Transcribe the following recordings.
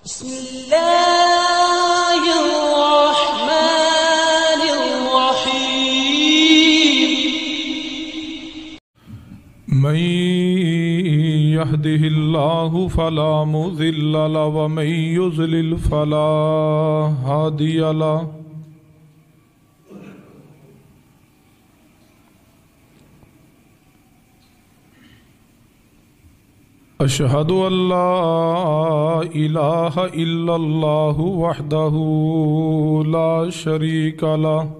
بسم الله الرحمن الرحيم من يهده الله فلا مضل له ومن يضلل فلا هادي له أشهد أن لا إله إلا الله وحده لا شريك له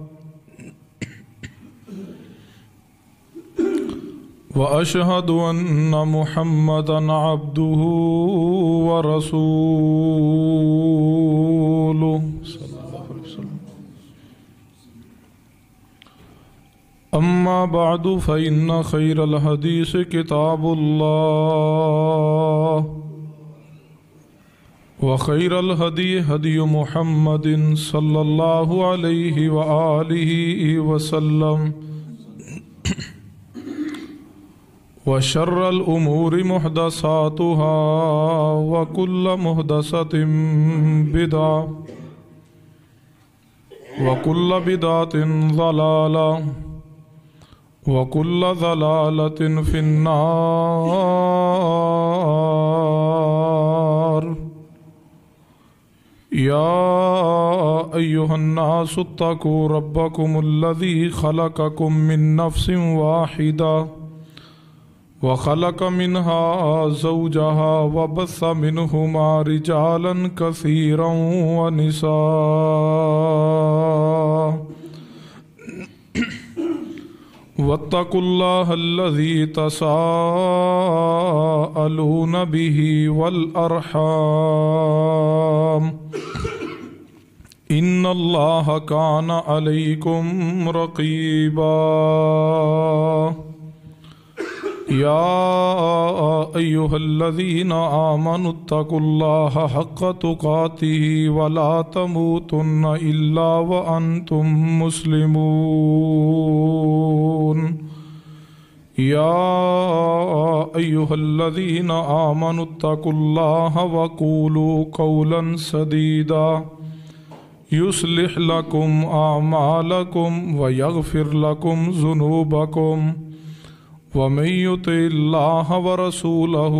وأشهد أن محمدا عبده ورسوله صلى الله عليه وسلم. أما بعد فإن خير الحديث كتاب الله وخير الهدي هدي محمد صلى الله عليه وآله وسلم وشر الأمور محدثاتها وكل محدثة بدعة وكل بدعة ضلالة وكل ضلالة في النار. يا أيها الناس اتقوا ربكم الذي خلقكم من نفس واحدة وخلق منها زوجها وبث منهما رجالا كثيرا ونساء واتقوا الله الذي تساءلون به والأرحام إن الله كان عليكم رقيبا. يا أيها الذين آمنوا اتقوا الله حق تقاته ولا تموتن إلا وأنتم مسلمون. يا أيها الذين آمنوا اتقوا الله وقولوا قولا سديدا يصلح لكم أعمالكم ويغفر لكم ذنوبكم ومن يطع الله ورسوله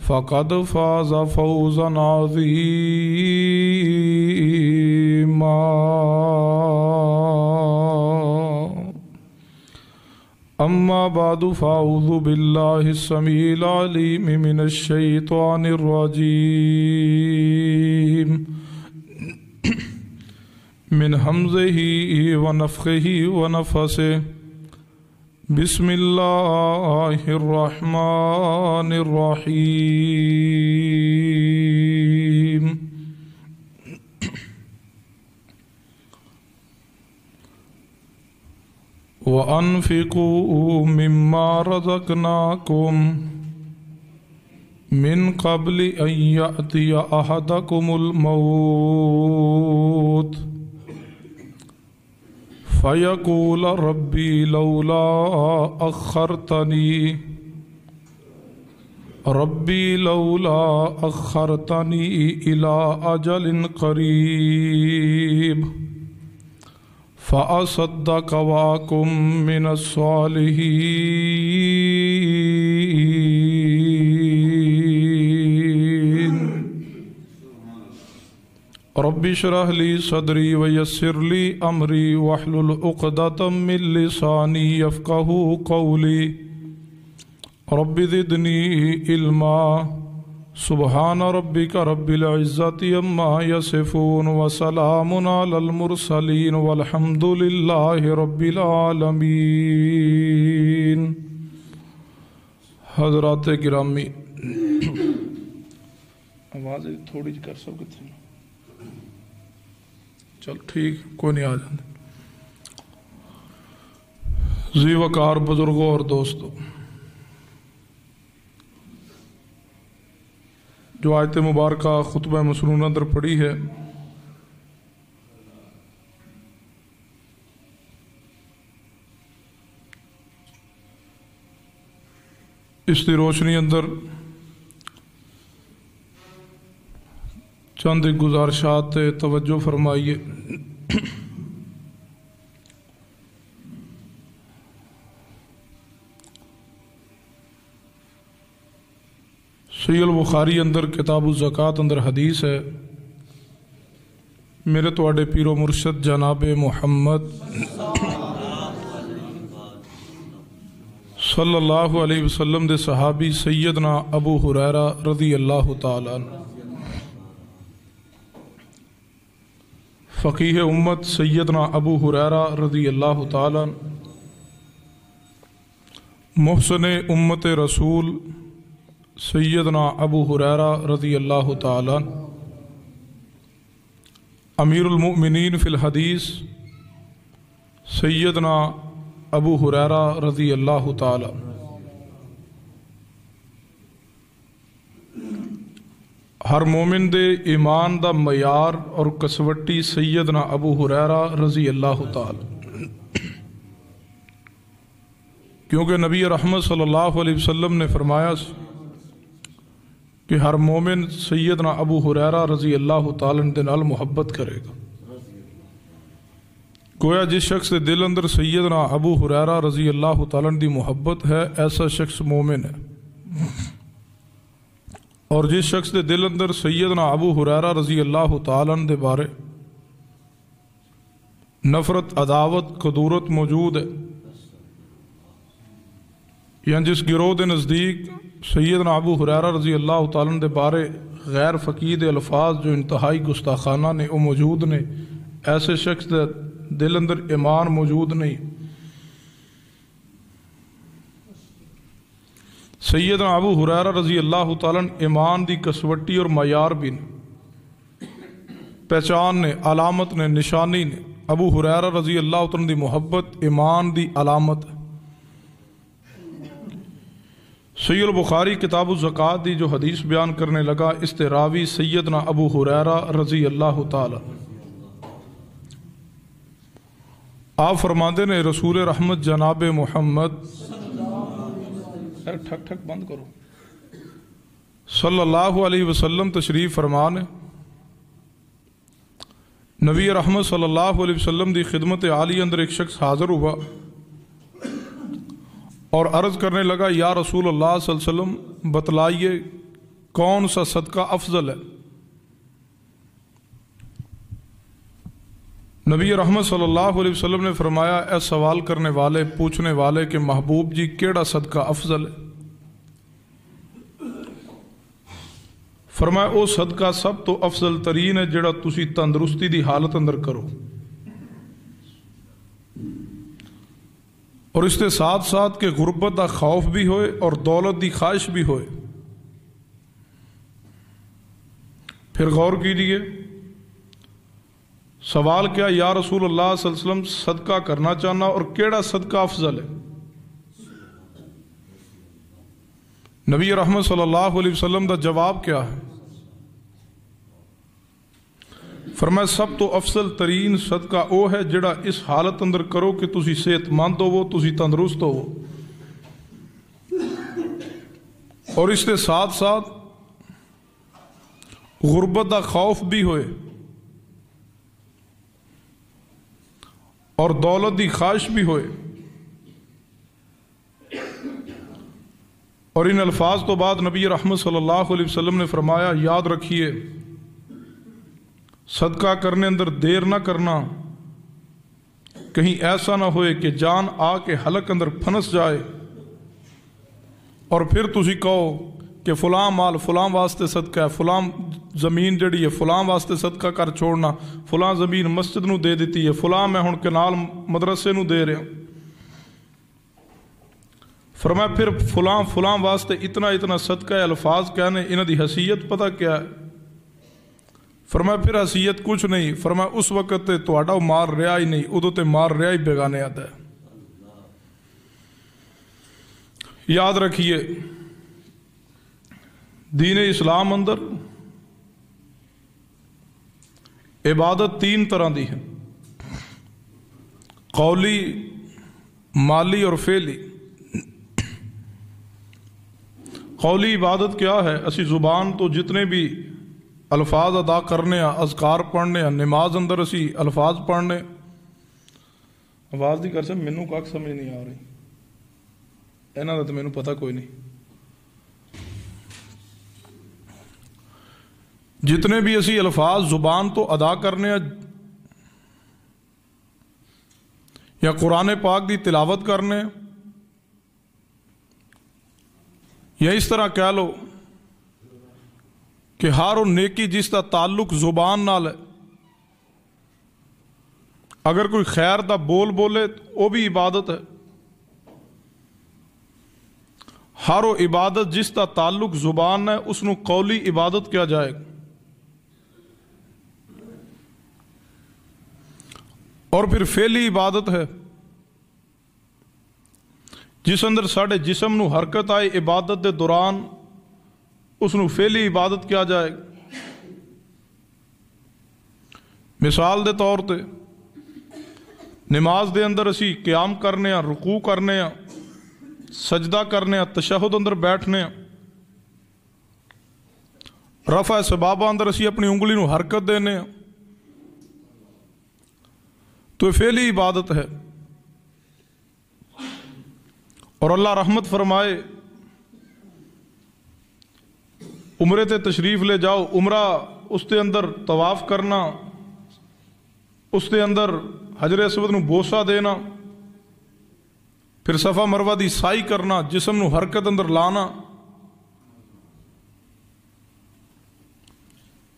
فقد فاز فوزا عظيما. أما بعد فأعوذ بالله السميع العليم من الشيطان الرجيم من همزه ونفخه ونفثه. بسم الله الرحمن الرحيم. وأنفقوا مما رزقناكم من قبل أن يأتي أحدكم الموت فيقول ربي لولا أخرتني إلى أجل قريب فأصدق وأكن من الصالحين. رب اشرح لي صدري ويسر لي أمري واحلل عقدة من لساني يفقهوا قولي. رب زدني علما. سبحان ربك رب العزة عما يصفون وسلام على المرسلين والحمد لله رب العالمين. حضرات گرامی، آواز تھوڑی جی کر سکتے ہیں؟ چل ٹھیک، کوئی نہیں، آ جانے. ذی وقار بزرگوں اور دوستوں، جو آیت مبارکہ خطبہ مسنونہ در پڑھی ہے، اس کی روشنی اندر چند گزارشات توجہ فرمائیے۔ صحیح البخاری اندر کتاب الزکات اندر حدیث ہے، میرے تواڈے پیر و مرشد جناب محمد صلی اللہ علیہ وسلم دے صحابی سیدنا ابو ہریرہ رضی اللہ تعالی عنہ، فقیہ امت سیدنا ابو ہریرہ رضی اللہ تعالی عنہ، محسن امت رسول سیدنا ابو ہریرہ رضی اللہ تعالی عنہ، امیر المؤمنین فی الحدیث سیدنا ابو ہریرہ رضی اللہ تعالی عنہ۔ ہر مومن دے ایمان دا معیار اور کسوٹی سیدنا ابو ہریرہ رضی اللہ تعالی، کیونکہ نبی رحمت صلی اللہ علیہ وسلم نے فرمایا کہ ہر مومن سیدنا ابو ہریرہ رضی اللہ تعالیٰ دے نال محبت کرے گا۔ گویا جس شخص دے دل اندر سیدنا ابو ہریرہ رضی اللہ تعالیٰ دی محبت ہے، ایسا شخص مومن ہے، اور جس شخص دے دل اندر سیدنا ابو ہریرہ رضی اللہ تعالیٰ دے بارے نفرت، عداوت، کدورت موجود ہے، یا جس گروہ دے نزدیک سیدنا ابو ہریرہ رضی اللہ تعالیٰ دے بارے غیر فقید الفاظ جو انتہائی گستاخانہ نے وہ موجود نے، ایسے شخص دے دل اندر ایمان موجود نہیں۔ سیدنا ابو ہریرہ رضی اللہ تعالیٰ ایمان دی کسوٹی اور معیار بھی نے، پہچان نے، علامت نے، نشانی نے۔ ابو ہریرہ رضی اللہ تعالیٰ دی محبت ایمان دی علامت ہے۔ صحیح البخاری کتاب الزکات دی جو حدیث بیان کرنے لگا، اس تے راوی سیدنا ابو ہریرہ رضی اللہ تعالی، آپ فرماندے نے رسول رحمت جناب محمد ٹھک ٹھک بند کرو صلی اللہ علیہ وسلم تشریف فرمان، نبی رحمت صلی اللہ علیہ وسلم دی خدمت عالی اندر ایک شخص حاضر ہوا اور عرض کرنے لگا، یا رسول اللہ صلی اللہ علیہ وسلم بتلائیے کون سا صدقہ افضل ہے؟ نبی رحمت صلی اللہ علیہ وسلم نے فرمایا، اے سوال کرنے والے، پوچھنے والے کہ محبوب جی کیڑا صدقہ افضل ہے؟ فرمایا او صدقہ سب تو افضل ترین ہے جڑا تسی تندرستی دی حالت اندر کرو، اور اس کے ساتھ ساتھ کہ غربت دا خوف بھی ہوئے اور دولت دی خواہش بھی ہوئے۔ پھر غور کیجئے، سوال کیا، یا رسول اللہ صلی اللہ علیہ وسلم صدقہ کرنا چاہنا اور کیڑا صدقہ افضل ہے؟ نبی رحمت صلی اللہ علیہ وسلم دا جواب کیا ہے؟ فرمایا سب تو افضل ترین صدقہ او ہے جڑا اس حالت اندر کرو کہ تسی صحت مند ہو، تسی تندرست ہو، اور اس کے ساتھ ساتھ غربت دا خوف بھی ہوئے اور دولت دی خواہش بھی ہوئے۔ اور ان الفاظ تو بعد نبی رحمت صلی اللہ علیہ وسلم نے فرمایا، یاد رکھیے صدقہ کرنے اندر دیر نہ کرنا، کہیں ایسا نہ ہوئے کہ جان آ کے حلق اندر پھنس جائے اور پھر تسی کہو کہ فلاں مال فلاں واسطے صدقہ ہے، فلاں زمین جڑی ہے فلاں واسطے صدقہ کر چھوڑنا، فلاں زمین مسجد نو دے دیتی ہے، فلاں میں ہن کنال مدرسے نو دے رہا۔ فرمایا پھر فلاں فلاں واسطے اتنا اتنا صدقہ ہے، الفاظ کہنے انہاں دی حیثیت پتہ کیا ہے؟ فرمایا پھر حیثیت کچھ نہیں، فرمایا اس وقت تے تہاڈا مار رہا ہی نہیں، ادو تے مار رہا ہی بیگانے آتا ہے۔ یاد رکھیے دین اسلام اندر عبادت تین طرح دی ہے، قولی، مالی اور فعلی۔ قولی عبادت کیا ہے؟ اسی زبان تو جتنے بھی الفاظ ادا کرنے اذکار پڑھنے نماز اندر اسی الفاظ پڑھنے آواز دی کر سے مینوں کھ سمجھ نہیں آ رہی انہاں دا تے مینوں پتہ کوئی نہیں جتنے بھی اسی الفاظ زبان تو ادا کرنے یا قرآن پاک دی تلاوت کرنے یا اس طرح کہہ لو کہ ہر وہ نیکی جس کا تعلق زبان نال ہے اگر کوئی خیر دا بول بولے وہ بھی عبادت ہے ہر وہ عبادت جس کا تعلق زبان ہے اس نو قولی عبادت کیا جائے گا اور پھر فعلی عبادت ہے جس اندر ساڑھے جسم نو حرکت آئے عبادت دے دوران اس نو فعلی عبادت کیا جائے مثال دے طور تے نماز دے اندر اسی قیام کرنے رکوع کرنے سجدہ کرنے تشہد اندر بیٹھنے رفع سبابہ اندر اسی اپنی انگلی نو حرکت دینے تو فعلی عبادت ہے اور اللہ رحمت فرمائے عمرے تے تشریف لے جاؤ عمرہ اس دے اندر طواف کرنا اس دے اندر حجر اسود نو بوسہ دینا پھر صفا مروہ دی سائی کرنا جسم نو حرکت اندر لانا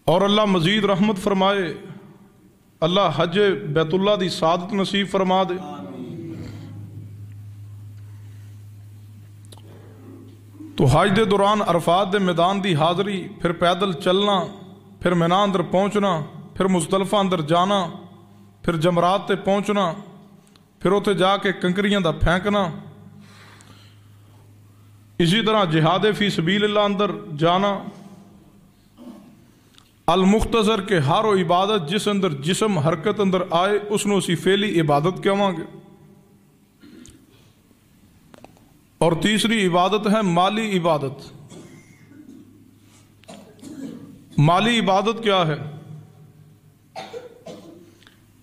اور اللہ مزید رحمت فرمائے اللہ حج بیت اللہ دی سعادت نصیب فرما دے تو حج دے دوران عرفات دے میدان دی حاضری پھر پیدل چلنا پھر مینا اندر پہنچنا پھر مزدلفہ اندر جانا پھر جمرات تے پہنچنا پھر اوتے جا کے کنکریاں دا پھینکنا اسی طرح جہاد فی سبیل اللہ اندر جانا المختصر کے ہر و عبادت جس اندر جسم حرکت اندر آئے اس نو اسی فعلی عبادت کہواں گے اور تیسری عبادت ہے مالی عبادت مالی عبادت کیا ہے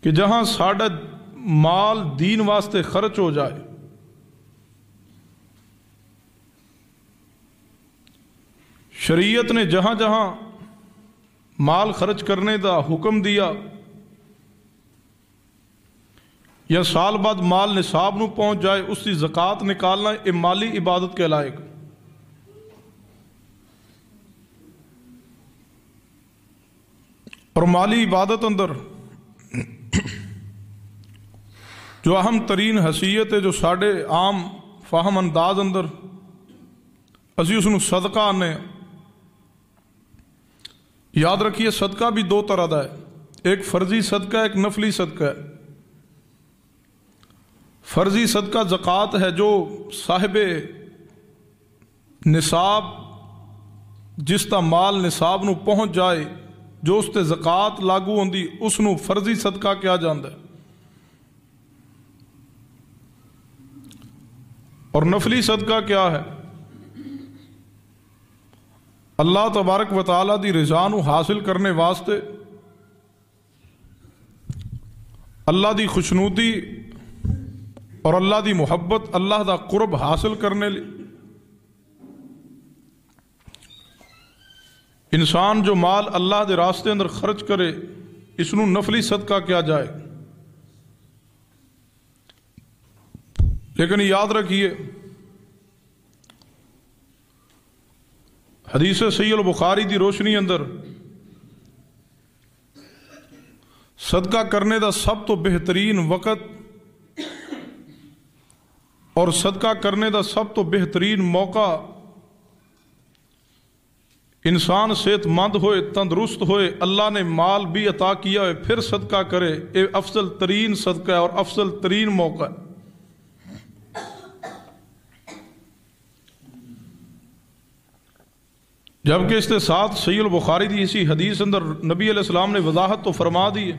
کہ جہاں ساڑھا مال دین واسطے خرچ ہو جائے شریعت نے جہاں جہاں مال خرچ کرنے دا حکم دیا یا سال بعد مال نصاب نو پہنچ جائے اس کی زکوٰۃ نکالنا یہ مالی عبادت کہلائے گا اور مالی عبادت اندر جو اہم ترین حیثیت ہے جو ساڑھے عام فہم انداز اندر اسی اس نو صدقہ آنے یاد رکھیے صدقہ بھی دو طرح دا ہے ایک فرضی صدقہ ایک نفلی صدقہ ہے فرضی صدقہ زکوٰۃ ہے جو صاحب نصاب جس تا مال نصاب نو پہنچ جائے جو اس تے زکوٰۃ لاگو ہوندی اس نو فرضی صدقہ کیا جاندا ہے اور نفلی صدقہ کیا ہے اللہ تبارک و تعالیٰ دی رضا نو حاصل کرنے واسطے اللہ دی خوشنودی اور اللہ دی محبت اللہ دا قرب حاصل کرنے لی انسان جو مال اللہ دے راستے اندر خرچ کرے اس نو نفلی صدقہ کیا جائے لیکن یاد رکھیے حدیث صحیح البخاری دی روشنی اندر صدقہ کرنے دا سب تو بہترین وقت اور صدقہ کرنے دا سب تو بہترین موقع انسان صحت مند ہوئے تندرست ہوئے اللہ نے مال بھی عطا کیا ہے پھر صدقہ کرے یہ افضل ترین صدقہ ہے اور افضل ترین موقع ہے جبکہ اس کے ساتھ صحیح البخاری دی اسی حدیث اندر نبی علیہ السلام نے وضاحت تو فرما دی ہے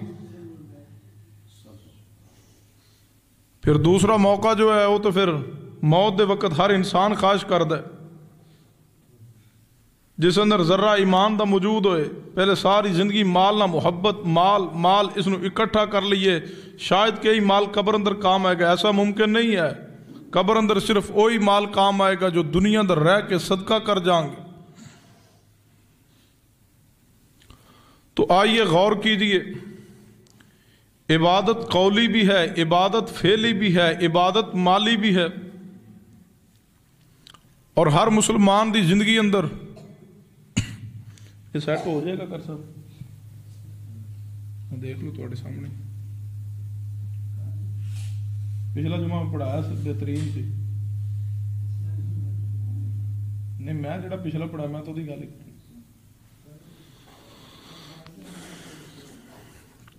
پھر دوسرا موقع جو ہے وہ تو پھر موت دے وقت ہر انسان خواہش کردا ہے جس اندر ذرہ ایمان دا موجود ہوئے، پہلے ساری زندگی مال نہ محبت، مال اس نو اکٹھا کر لیے، شاید کئی مال قبر اندر کام آئے گا، ایسا ممکن نہیں ہے۔ قبر اندر صرف وہی مال کام آئے گا جو دنیا اندر رہ کے صدقہ کر جائیں گے۔ تو آئیے غور کیجئے، عبادت قولی بھی ہے، عبادت فعلی بھی ہے، عبادت مالی بھی ہے، اور ہر مسلمان دی زندگی اندر یہ سیٹ ہو جائے گا۔ کر صاحب دیکھ لو تھوڑے سامنے، پچھلا جمعہ پڑھایا بہترین سی، نہیں میں جڑا پچھلا پڑھایا میں تو دی گل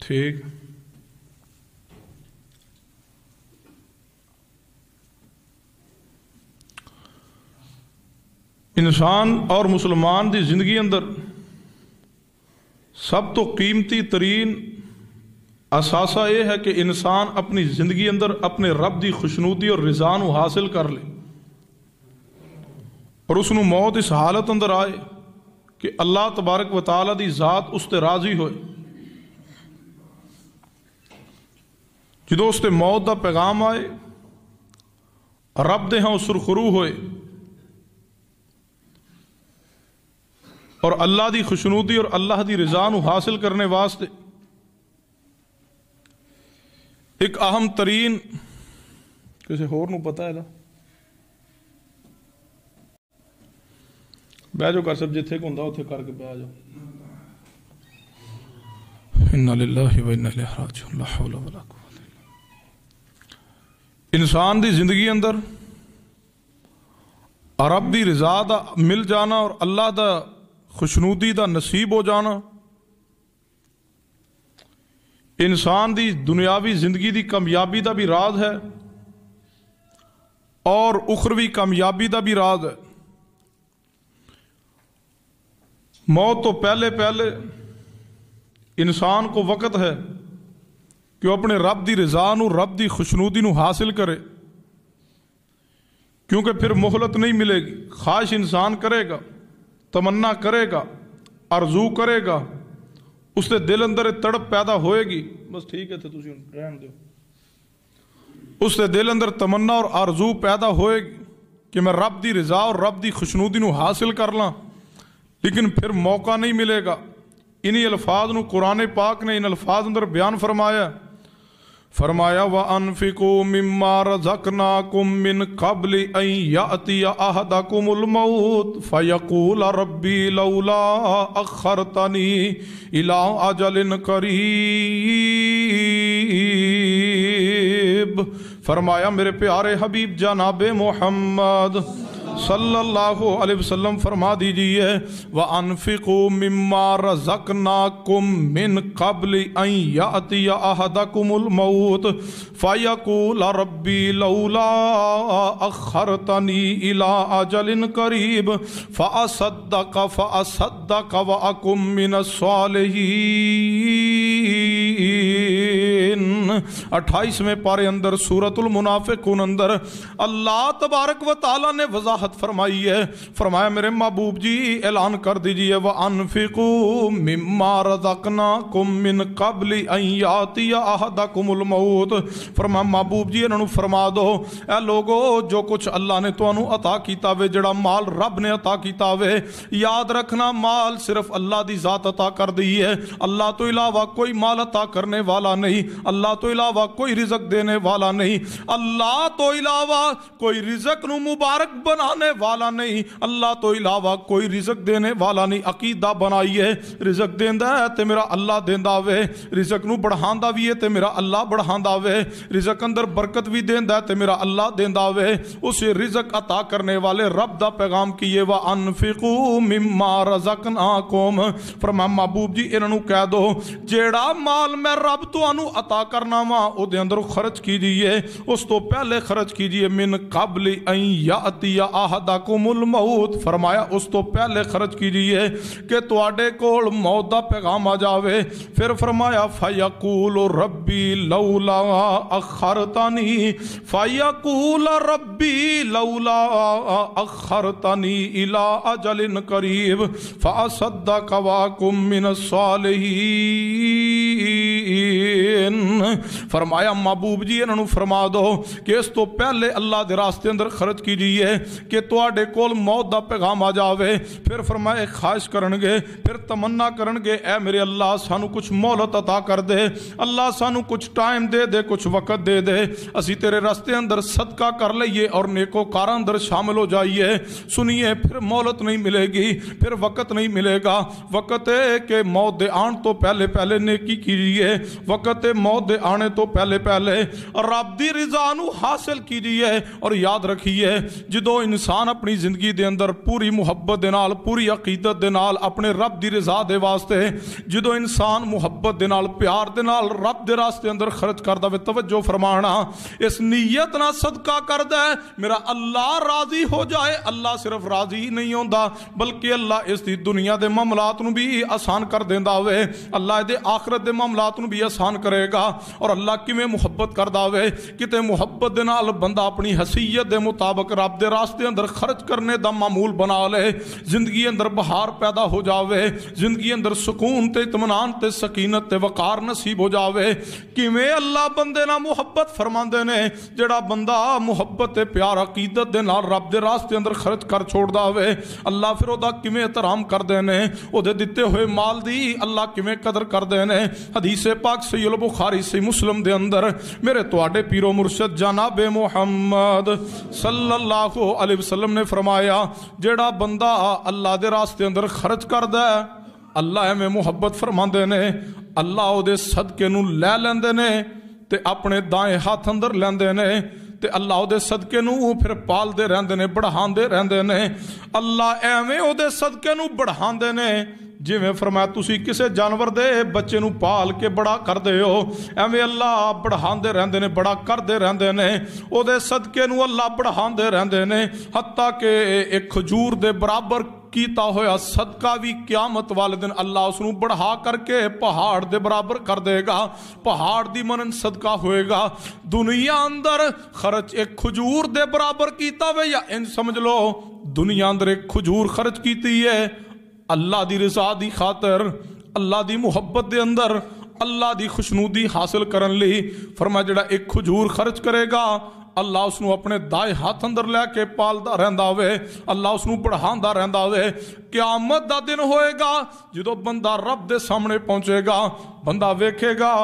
ٹھیک۔ انسان اور مسلمان دی زندگی اندر سب تو قیمتی ترین اثاثہ یہ ہے کہ انسان اپنی زندگی اندر اپنے رب دی خوشنودی اور رضا نو حاصل کر لے، اور اس نو موت اس حالت اندر آئے کہ اللہ تبارک و تعالی دی ذات اس تے راضی ہوئے۔ جدو اس تے موت دا پیغام آئے، رب دے ہاں سرخرو ہوئے، اور اللہ دی خوشنودی اور اللہ دی رضا نو حاصل کرنے واسطے ایک اہم ترین، کسی ہور نو پتہ ہے نا بہ جو کر سب جتھے کو ہوندا اوتھے کر کے بہ جاؤ۔ انا للہ و انا الیہ راجعون، لا حول ولا قوت الا باللہ۔ انسان دی زندگی اندر رب دی رضا دا مل جانا اور اللہ دا خوشنودی دا نصیب ہو جانا انسان دی دنیاوی زندگی دی کامیابی دا بھی راز ہے اور اخروی کامیابی دا بھی راز ہے۔ موت تو پہلے انسان کو وقت ہے کہ وہ اپنے رب دی رضا نو، رب دی خوشنودی نو حاصل کرے، کیونکہ پھر مہلت نہیں ملے گی۔ خواہش انسان کرے گا، تمنا کرے گا، آرزو کرے گا، اس کے دل اندر تڑپ پیدا ہوئے گی، بس ٹھیک ہے تسی رہن دو، اس کے دل اندر تمنا اور آرزو پیدا ہوئے گی کہ میں رب دی رضا اور رب دی خوشنودی نو حاصل کر لاں، لیکن پھر موقع نہیں ملے گا۔ انہی الفاظ نو قرآن پاک نے ان الفاظ اندر بیان فرمایا، وَأَنفِقُوا مِمَّا رَزَقْنَاكُم مِّن قَبْلِ أَن يَأْتِيَ أَحَدَكُمُ الْمَوْتُ فَيَقُولَ رَبِّي لَوْلَا أَخَّرْتَنِي إِلَىٰ أَجَلٍ قَرِيبٍ۔ فرمایا میرے پیارے حبیب جناب محمد صلی اللہ علیہ وسلم فرما دیجئے، وَأَنفِقُوا مِمَّا رَزَقْنَاكُم مِّن قَبْلِ أَن يَأْتِيَ أَحَدَكُمُ الْمَوْتُ فَيَقُولَ رَبِّي لَوْلَا أَخَّرْتَنِي إِلَىٰ أَجَلٍ قَرِيبٍ فَأَصَدَّقَ وَأَكُن مِّنَ الصَّالِحِينَ۔ 28ویں پارے اندر سورۃ المنافقون اندر اللہ تبارک و تعالی نے وضاحت فرمائی ہے، فرمایا میرے محبوب جی اعلان کر دیجئے، وَأَنفِقُوا مِمَّا رَزَقْنَاكُم مِّن قَبْلِ أَن يَأْتِيَ أَحَدَكُمُ الْمَوْتُ۔ فرمایا محبوب جی انہوں فرما دو، اے لوگو جو کچھ اللہ نے تو انہوں عطا کیتا وے، جڑا مال رب نے عطا کیتا وے، یاد رکھنا مال صرف اللہ دی ذات عطا کر دی ہے، اللہ تو علاوہ کوئی مال عطا کرنے والا نہیں، اللہ تو علاوہ کوئی رزق دینے والا نہیں، اللہ تو علاوہ کوئی رزق نو مبارک بنانے والا نہیں، اللہ تو علاوہ کوئی رزق دینے والا نہیں۔ عقیدہ بنائیے، رزق دیندہ ہے تے میرا اللہ دیندہ وے، رزق نو بڑھاندہ بھی ہے تے میرا اللہ بڑھاندہ وے، رزق اندر برکت بھی دیندہ ہے تے میرا اللہ دیندہ وے۔ اسے رزق عطا کرنے والے رب دا پیغام کیے، وَأَنفِقُوا مِمَّا رَزَقْنَاكُم۔ فرمایا محبوب جی انہوں کہہ دو جیڑا مال میں رب تو انہوں عطا کرنا کرنا وا وہ اندر خرچ کیجیے، اس تو پہلے خرچ کیجیے، من قبل ان یاتی احدکم الموت، فرمایا اس تو پہلے خرچ کیجیے کہ تواڈے کول موت دا پیغام آ جاوے۔ پھر فرمایا فیقول ربی لولا اخرتنی، فیقول ربی لولا اخرتنی الی اجل قریب فاصدق واکم من الصالحین۔ فرمایا محبوب جی انہوں فرما دو کہ اس تو پہلے اللہ دے راستے اندر خرچ کیجئے کہ تواڈے کول موت دا پیغام آ جاوے۔ پھر فرمایا خواہش کرنگے، پھر تمنا کرنگے اے میرے اللہ سانو کچھ مہلت عطا کر دے، اللہ سانو کچھ ٹائم دے دے، کچھ وقت دے دے، اسی تیرے راستے اندر صدقہ کر لئیے اور نیکوکاراں اندر شامل ہو جائیے۔ سنیے پھر مہلت نہیں ملے گی، پھر وقت نہیں ملے گا، وقت ہے کہ موت دے آن تو پہلے پہلے نیکی کیجئے، وقت ہے موت دے آنے تو پہلے پہلے رب دی رضا نو حاصل کیجئے۔ اور یاد رکھیے جدو انسان اپنی زندگی دے اندر پوری محبت دے نال، پوری عقیدت دے نال اپنے رب دی رضا دے واسطے جدو انسان محبت دے نال پیار دے نال رب دے راستے اندر خرچ کردا وے، توجہ فرمانا اس نیت نہ صدقہ کردا ہے میرا اللہ راضی ہو جائے۔ اللہ صرف راضی ہی نہیں ہوندا بلکہ اللہ اس دی دنیا دے معاملات نو بھی آسان کر دیندا وے، اللہ دے آخرت دے معاملات نو بھی آسان کرے گا۔ اور اللہ کیویں محبت کردا وے، کتے محبت دے نال بندہ اپنی حیثیت دے مطابق رب دے راستے اندر خرچ کرنے دا معمول بنا لے، زندگی اندر بہار پیدا ہو جاوے، زندگی اندر سکون تے اطمینان تے سکینت تے وقار نصیب ہو جاوے۔ کیویں اللہ بندے نال محبت فرماندے نے، جڑا بندہ محبت تے پیار عقیدت دے نال رب دے راستے اندر خرچ کر چھوڑدا وے، اللہ پھر او دا کیویں احترام کردے نے، او دے دتے ہوئے مال دی اللہ کیویں قدر کردے نے۔ حدیث پاک صحیح البخاری صحیح مسلم دے اندر میرے تواڈے پیر و مرشد جناب محمد صلی اللہ علیہ وسلم نے فرمایا جیڑا بندہ اللہ دے راستے اندر خرچ کردا ہے، اللہ ایویں محبت فرماندے نے، اللہ او دے صدقے نو لے لیندے نے تے اپنے دائیں ہاتھ اندر لیندے نے تے اللہ او دے صدقے نو پھر پال دے رہندے نے، بڑھاندے رہندے نے۔ اللہ ایویں او دے صدقے نو بڑھاندے نے جویں فرمایا تسی کسے جانور دے بچے نو پال کے بڑا کر دے ہو، ایویں اللہ بڑھاندے رہندے نے، بڑا کردے رہندے نے، او دے صدقے نو اللہ بڑھاندے رہندے نے، حتیٰ کہ ایک کھجور دے برابر کیتا ہویا صدقہ بھی قیامت والے دن اللہ اس نو بڑھا کر کے پہاڑ دے برابر کر دے گا، پہاڑ دی منن صدقہ ہوئے گا۔ دنیا اندر خرچ ایک کھجور دے برابر کیتا ہوئے، یا ان سمجھ لو دنیا اندر ایک کھجور خرچ کیتی ہے اللہ دی رضا دی خاطر، اللہ دی محبت دے اندر اللہ دی خوشنودی حاصل کرن لی، فرمایا جڑا ایک کھجور خرچ کرے گا اللہ اس نو اپنے دائیں ہاتھ اندر لے کے پالدا رہندا ہوئے، اللہ اس نو بڑھاندا رہندا ہوئے۔ قیامت دا دن ہوئے گا جدو بندہ رب دے سامنے پہنچے گا، بندہ ویکھے گا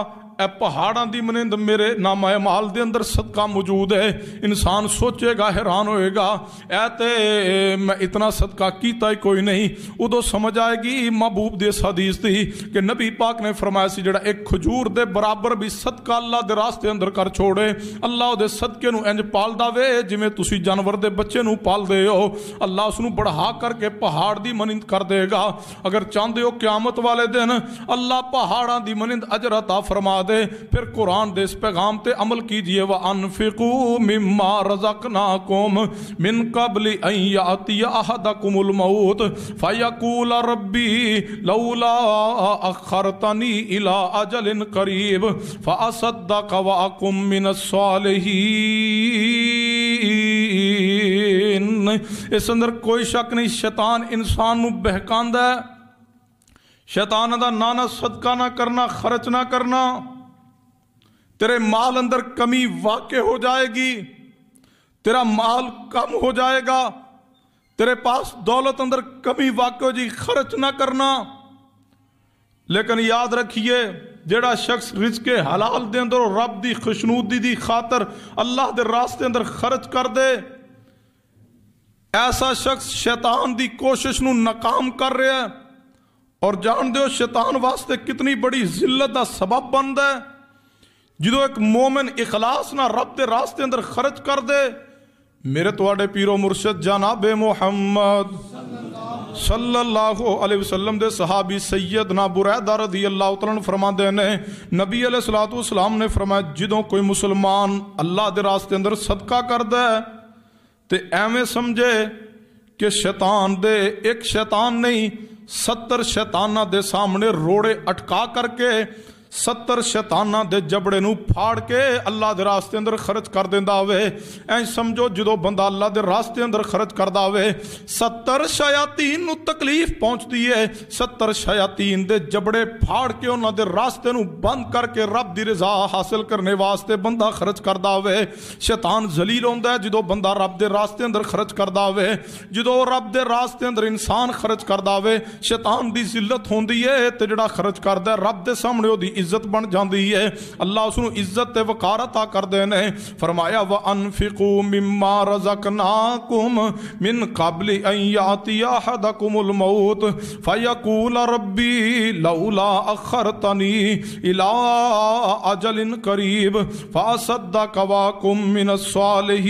اے پہاڑاں دی منند میرے نامہ اعمال دے اندر صدقہ موجود ہے، انسان سوچے گا، حیران ہوئے گا اے تے میں اتنا صدقہ کیتا ہی کوئی نہیں۔ ادو سمجھ آئے گی محبوب دی حدیث تھی کہ نبی پاک نے فرمایا سی جڑا ایک کھجور دے برابر بھی صدقہ اللہ دے راستے اندر کر چھوڑے، اللہ دے صدقے نو انج پال داوے جویں تسی جانور دے بچے نو پال دے ہو، اللہ اس نو بڑھا کر کے پہاڑ دی منند کر دے گا۔ اگر چاہندے ہو قیامت والے دن اللہ پہاڑاں دی منند اجر عطا فرما دے، پھر قرآن دے اس پیغام تے عمل کیجئے، وَأَنفِقُوا مِمَّا رَزَقْنَاكُمْ مِن قَبْلِ أَن يَأْتِيَ أَحَدَكُمُ الْمَوْتُ فَيَقُولَ رَبِّي لَوْلَا أَخَّرْتَنِي إِلَىٰ أَجَلٍ قَرِيبٍ فَأَصَدَّقَ وَأَكُن مِّنَ الصَّالِحِينَ۔ اس اندر کوئی شک نہیں، شیطان انسان نو بہکاندا ہے، شیطان دا نانا صدقہ نہ کرنا، خرچ نہ کرنا، تیرے مال اندر کمی واقع ہو جائے گی، تیرا مال کم ہو جائے گا، تیرے پاس دولت اندر کمی واقع ہو جی، خرچ نہ کرنا۔ لیکن یاد رکھیے جیڑا شخص رزق حلال دے اندر رب دی خوشنودی دی خاطر اللہ دے راستے اندر خرچ کر دے، ایسا شخص شیطان دی کوشش نو ناکام کر رہا ہے۔ اور جان دیو شیطان واسطے کتنی بڑی ذلت دا سبب بندا ہے جدو ایک مومن اخلاص نہ رب دے راستے اندر خرچ کر دے، میرے تواڈے پیرو مرشد جناب محمد صلی اللہ علیہ وسلم دے صحابی سیدنا بریدہ رضی اللہ تعالیٰ عنہ فرماندے نے نبی علیہ الصلوۃ والسلام نے فرمایا جدوں کوئی مسلمان اللہ دے راستے اندر صدقہ کردا ہے تے ایویں سمجھے کہ شیطان دے ایک شیطان نہیں 70 شیطانہ دے سامنے روڑے اٹکا کر کے 70 شیطانہ دے جبڑے نو پھاڑ کے اللہ دے راستے اندر خرچ کر دیندا ہوئے. این سمجھو جدو بندہ اللہ دے راستے اندر خرچ کردا ہوئے 70 شیاطین نو تکلیف پہنچتی ہے. 70 شیاطین دے جبڑے پھاڑ کے انہاں دے راستے نو بند کر کے رب دی رضا حاصل کرنے واسطے بندہ خرچ کردا ہوئے. شیطان ذلیل ہوندا ہے جدو بندہ رب دے راستے اندر خرچ کردا ہوئے. جدو رب دے راستے اندر انسان خرچ کردا ہوئے شیطان دی ذلت ہوندی ہے تے جڑا خرچ کردا ہے رب دے سامنے او دی عزت بن جاندی ہے. اللہ اس نو عزت تے وقار عطا کر دے نے. فرمایا وَأَنفِقُوا مِمَّا رَزَقْنَاكُمْ مِن قَبْلِ أَن يَأْتِيَ أَحَدَكُمُ الْمَوْتُ فَيَقُولَ رَبِّي لَوْلَا أَخَّرْتَنِي إِلَىٰ أَجَلٍ قَرِيبٍ فَأَصَدَّقَ وَأَكُن مِّنَ الصَّالِحِينَ.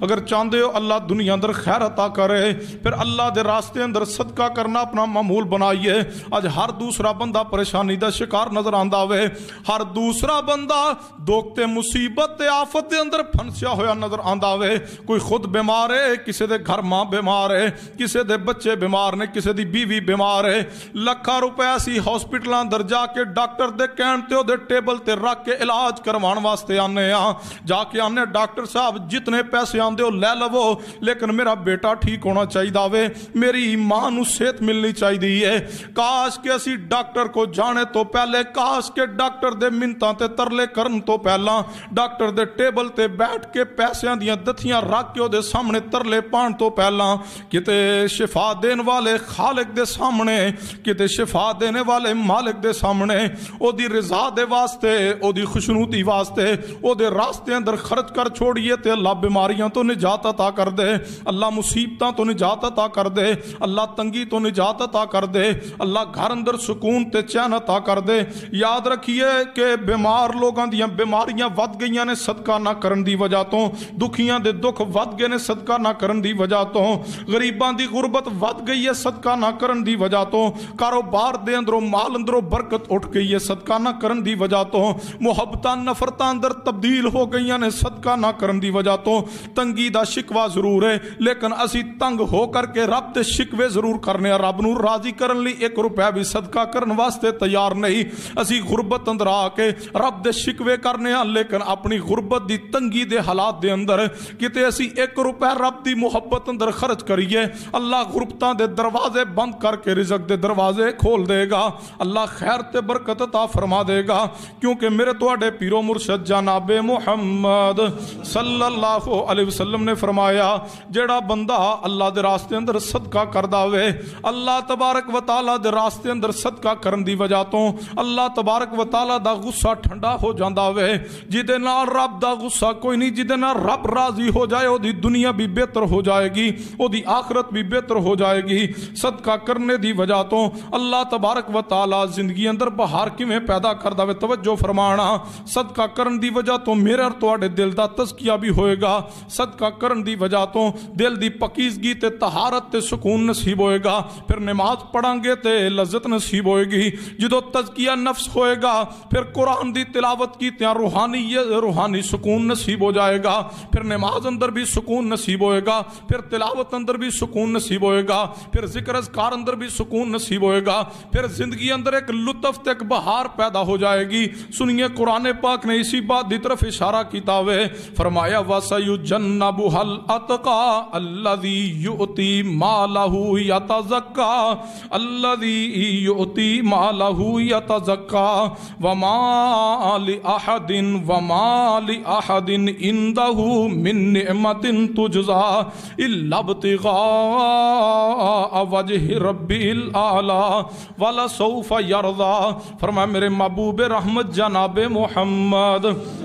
اگر چاہتے ہو اللہ دنیا اندر خیر عطا کرے پھر اللہ دے راستے اندر صدقہ کرنا اپنا معمول بنائیے. آج ہر دوسرا بندہ پریشانی دا شکار نظر آندا ہوئے. ہر دوسرا بندہ دوکتے مصیبت تے آفت دے اندر پھنسیا ہویا نظر آندا ہوئے. کوئی خود بیمار ہے, کسے دے گھر ماں بیمار ہے, کسے دے بچے بیمار نے, کسے دی بیوی بیمار ہے. لکھاں روپے سی ہاسپٹلاں اندر جا کے ڈاکٹر دے کہن تے او دے ٹیبل تے رکھ کے علاج کروان واسطے آنے ہاں. جا کے آنے ڈاکٹر صاحب جتنے پیسے آندے ہو لے لو لیکن میرا بیٹا ٹھیک ہونا چاہیے ہوئے, میری ماں نو صحت ملنی چاہیے. کاش کہ اسی ڈاکٹر کو جانے تو پہلے, کاش کہ ڈاکٹر دے منتاں تے ترلے کرن تو پہلا, ڈاکٹر دے ٹیبل تے بیٹھ کے پیسیاں دیاں دتھیاں رکھ کے او دے سامنے ترلے پان تو پہلا کتے شفا دین والے خالق دے سامنے, کتے شفا دینے والے مالک دے سامنے او دی رضا دے واسطے, او دی خوشنودی واسطے او دے راستے اندر خرچ کر چھوڑیے تے اللہ بیماریاں تو نجات عطا کر دے, اللہ مصیبتاں تو نجات عطا کر دے, اللہ تنگی تو نجات عطا کر دے, اللہ گھر اندر سکون تے چین عطا کر دے. یاد رکھیے کہ بیمار لوگاں دیاں بیماریاں ود گئیاں نے صدقہ نہ کرن دی وجہ تو, دکھیاں دے دکھ ود گئے نے صدقہ نہ کرن دی وجہ تو, غریباں دی غربت ود گئی ہے صدقہ نہ کرن دی وجہ تو, کاروبار دے اندروں مال اندروں برکت اٹھ گئی ہے صدقہ نہ کرن دی وجہ تو, محبتاں نفرتاں اندر تبدیل ہو گئیاں نے صدقہ نہ کرن دی وجہ تو. تنگی دا شکوہ ضرور ہے لیکن اسی تنگ ہو کر کے رب تے شکوے ضرور کرنے, رب نو راضی کرن لی 1 روپیہ بھی صدقہ کرن واسطے تیار نہیں. اسی غربت اندر آ کے رب دے شکوے کرنے ہاں لیکن اپنی غربت دی تنگی دے حالات دے اندر کتے اسی 1 روپیہ رب دی محبت اندر خرچ کریے, اللہ غربتاں دے دروازے بند کر کے رزق دے دروازے کھول دے گا, اللہ خیر تے برکت عطا فرما دے گا. کیونکہ میرے تواڈے پیرو مرشد جناب محمد صلی اللہ علیہ وسلم نے فرمایا جیڑا بندہ اللہ دے راستے اندر صدقہ کردا ہوئے اللہ تبارک و تعالی دے راستے اندر صدقہ کرن دی وجہ تو اللہ تبارک و تعالی دا غصہ ٹھنڈا ہو جاندا ہوئے. جدے نال رب دا غصہ کوئی نہیں, جدے نال رب راضی ہو جائے او دی دنیا بھی بہتر ہو جائے گی, او دی آخرت بھی بہتر ہو جائے گی. صدقہ کرنے دی وجہ تو اللہ تبارک و تعالی زندگی اندر بہار کیویں پیدا کردا ہوئے. توجہ فرمانا, صدقہ کرن دی وجہ تو میرے اور تواڈے دل دا تزکیہ بھی ہوئے گا. صدقہ کرن دی وجہ تو دل دی پکیزگی تے طہارت تے سکون نصیب ہوئے گا. پھر نماز پڑھیں گے تے لذت نصیب ہوئے گی. جدو تزکیہ نفس ہوئے گا پھر قرآن دی تلاوت کی تیاں روحانی سکون نصیب ہو جائے گا. پھر نماز اندر بھی سکون نصیب ہوئے گا, پھر تلاوت اندر بھی سکون نصیب ہوئے گا, پھر ذکر اذکار اندر بھی سکون نصیب ہوئے گا. پھر زندگی اندر ایک لطف تے ایک بہار پیدا ہو جائے گی. سنیے قرآن پاک نے اسی بات دی طرف اشارہ کیتا ہوئے, فرمایا وَسَيُجَنَّبُهَا الْأَتْقَى الَّذِي يُؤْتِي مَالَهُ يَتَزَكَّى الَّذِي يُؤْتِي مَالَهُ يَتَزَكَّى وَمَا لِأَحَدٍ عِندَهُ مِن نِعْمَةٍ تُجْزَى إِلَّا ابْتِغَاءَ وَجْهِ رَبِّهِ الْأَعْلَى وَلَسَوْفَ يَرْضَى. فرمایا میرے محبوب رحمت جناب محمد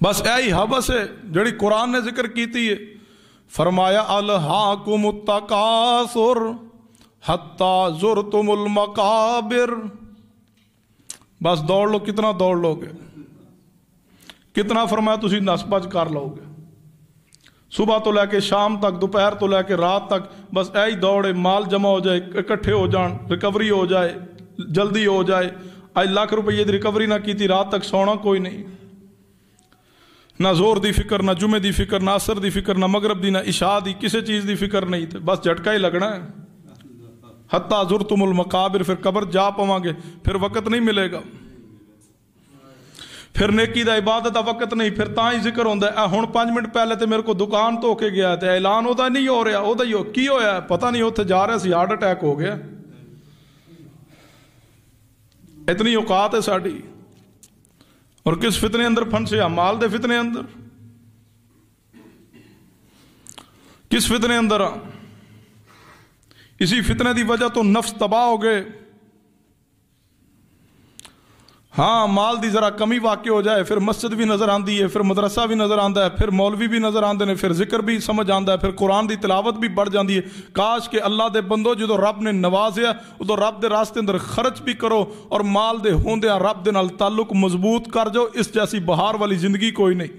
بس یہی حبس ہے جڑی قرآن نے ذکر کیتی ہے. فرمایا الہاکم التکاثر حتی زرتم المقابر. بس دوڑ لو. کتنا دوڑ لو گے؟ کتنا فرمایا تسی نس بج کر لو گے؟ صبح تو لے کے شام تک، دوپہر تو لے کے رات تک بس یہی دوڑے. مال جمع ہو جائے، اکٹھے ہو جان، ریکوری ہو جائے، جلدی ہو جائے. آج لاکھ روپے دی ریکوری نہ کی تھی، رات تک سونا کوئی نہیں. نہ زور دی فکر، نہ جمعے دی فکر، نہ عصر دی فکر، نہ مغرب دی، نہ عشاء دی، کسی چیز دی فکر نہیں تھی. بس جھٹکا ہی لگنا ہے. حتی زرتم المقابر. پھر قبر جا پواں گے، پھر وقت نہیں ملے گا، پھر نیکی دا عبادت دا وقت نہیں. پھر تاں ہی ذکر ہوندا ہے ہن 5 منٹ پہلے تے میرے کو دکان تو کے گیا تے اعلان ہوتا نہیں ہو رہا، او دا ہی کی ہویا ہے پتہ نہیں، اوتھے جا رہا سی ہارٹ اٹیک ہو گیا. اتنی اوقات ہے ساڈی. اور کس فتنے اندر پھنسے؟ مال دے فتنے اندر. کس فتنے اندر؟ اسی فتنے دی وجہ تو نفس تباہ ہو گئے. ہاں مال دی ذرا کمی واقع ہو جائے، پھر مسجد بھی نظر آندی ہے، پھر مدرسہ بھی نظر آندا ہے، پھر مولوی بھی نظر آندے نے، پھر ذکر بھی سمجھ آندا ہے، پھر قرآن دی تلاوت بھی بڑھ جاندی ہے. کاش کہ اللہ دے بندو جدو رب نے نوازیا ادو رب دے راستے اندر خرچ بھی کرو اور مال دے ہوندیاں رب دے نال تعلق مضبوط کر جو. اس جیسی بہار والی زندگی کوئی نہیں.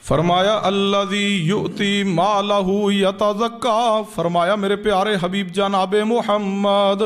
فرمایا الذی یؤتی مالہ یتزکا. فرمایا میرے پیارے حبیب جناب محمد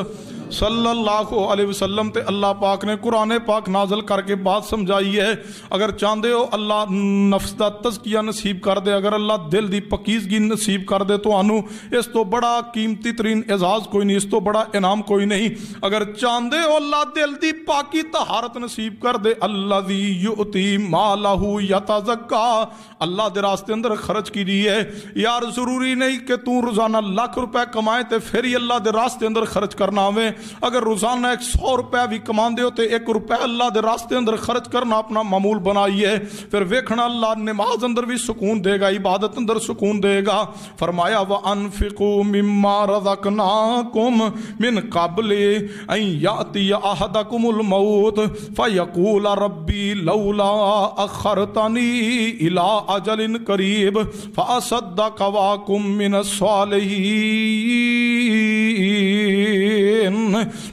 صلی اللہ علیہ وسلم تے اللہ پاک نے قرآن پاک نازل کر کے بات سمجھائی ہے. اگر چاہندے ہو اللہ نفس دا تزکیہ نصیب کر دے، اگر اللہ دل دی پکیزگی نصیب کر دے تو انو اس تو بڑا قیمتی ترین اعزاز کوئی نہیں، اس تو بڑا انعام کوئی نہیں. اگر چاہندے ہو اللہ دل دی پاکی طہارت نصیب کر دے، الذی یؤتی مالہ یتزکا، اللہ دے راستے اندر خرچ کیجیے. یار ضروری نہیں کہ تو روزانہ لاکھ روپے کمائے تے پھر ہی اللہ دے راستے اندر خرچ کرنا ہوئے. اگر روزانہ 100 روپے بھی کمان دے ہو تے 1 روپے اللہ دے راستے اندر خرچ کرنا اپنا معمول بنائیے. پھر ویکھنا اللہ نماز اندر بھی سکون دے گا، عبادت اندر سکون دے گا. فرمایا وَأَنفِقُوا مِمَّا رَزَقْنَاكُمْ مِنْ قَبْلِ أَنْ يَأْتِيَ أَحَدَكُمُ الْمَوْتُ فَيَقُولَ رَبِّي لَوْلَا أَخَّرْتَنِي إِلَىٰ أَجَلٍ قَرِيبٍ فَأَصَدَّقَ وَأَكُن مِّنَ الصَّالِحِينَ.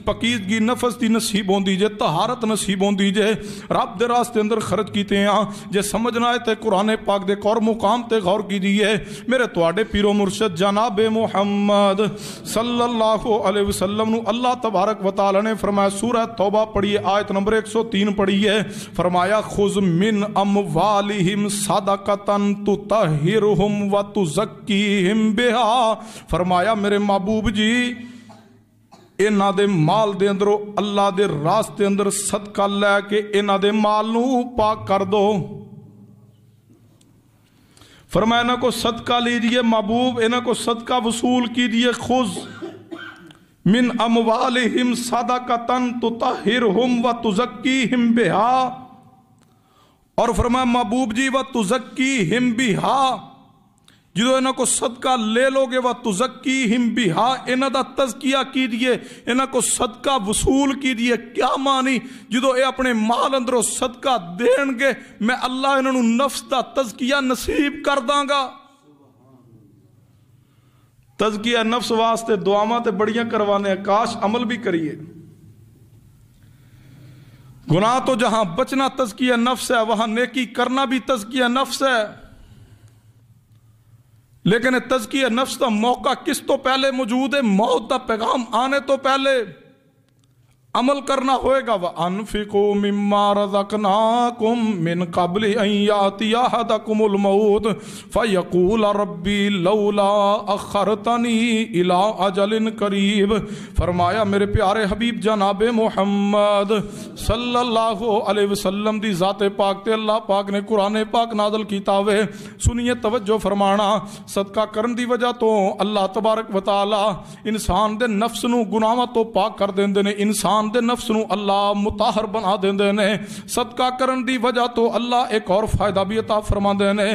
پکیزگی نفس دی نصیب ہوندی جے، طہارت نصیب ہوندی جے، رب دے راستے اندر خرچ کیتے ہیں. جے سمجھنا ہے تے قرآن پاک دے اور مقام تے غور کیجئے. میرے تواڈے پیر و مرشد جناب محمد صلی اللہ علیہ وسلم نو اللہ تبارک و تعالی نے فرمایا، سورہ توبہ پڑھیے آیت نمبر 103 پڑھیے. فرمایا خذ من اموالہم صدقۃ تطہرہم وتزکیہم بہا. فرمایا میرے محبوب جی انہاں دے مال دے اندروں اللہ دے راستے اندر صدقہ لے کے انہاں دے مال نو پاک کر دو. فرمایا انہاں کو صدقہ لیجئے محبوب، انہاں کو صدقہ وصول کیجئے. خذ من اموالہم صدقۃ تطہرہم وتزکیہم بہا. اور فرمایا محبوب جی وتزکیہم بہا، جدو انہاں کو صدقہ لے لو گے وَتُزَكِّيهِمْ بِهَا، انہاں دا تزکیہ کیجئے، انہاں کو صدقہ وصول کیجئے. کیا معنی؟ جدو اے اپنے مال اندروں صدقہ دین گے میں اللہ انہاں نو نفس دا تزکیہ نصیب کر داں گا. تزکیہ نفس واسطے دعاواں تے بڑیاں کروانے، کاش عمل بھی کریے. گناہ تو جہاں بچنا تزکیہ نفس ہے وہاں نیکی کرنا بھی تزکیہ نفس ہے. لیکن تزکیہ نفس کا موقع کس تو پہلے موجود ہے؟ موت کا پیغام آنے تو پہلے عمل کرنا ہوئے گا. وَأَنفِقُوا مِمَّا رَزَقْنَاكُمْ مِنْ قَبْلِ أَنْ يَأْتِيَ أَحَدَكُمُ الْمَوْتُ فَيَقُولَ رَبِّي لَوْلَا أَخَّرْتَنِي إِلَىٰ أَجَلٍ قَرِيبٍ. فرمایا میرے پیارے حبیب جناب محمد صلی اللہ علیہ وسلم دی ذات پاک تے اللہ پاک نے قرآن پاک نازل کیتا ہوئے. سنیے توجہ فرمانا. صدقہ کرن دی وجہ تو اللہ تبارک و تعالی انسان دے نفس نو گناہاں تو پاک کر دیندے نے. انسان انسان دے نفس نو اللہ مطہر بنا دیندے نے. صدقہ کرن دی وجہ تو اللہ ایک اور فائدہ بھی عطا فرماندے نے.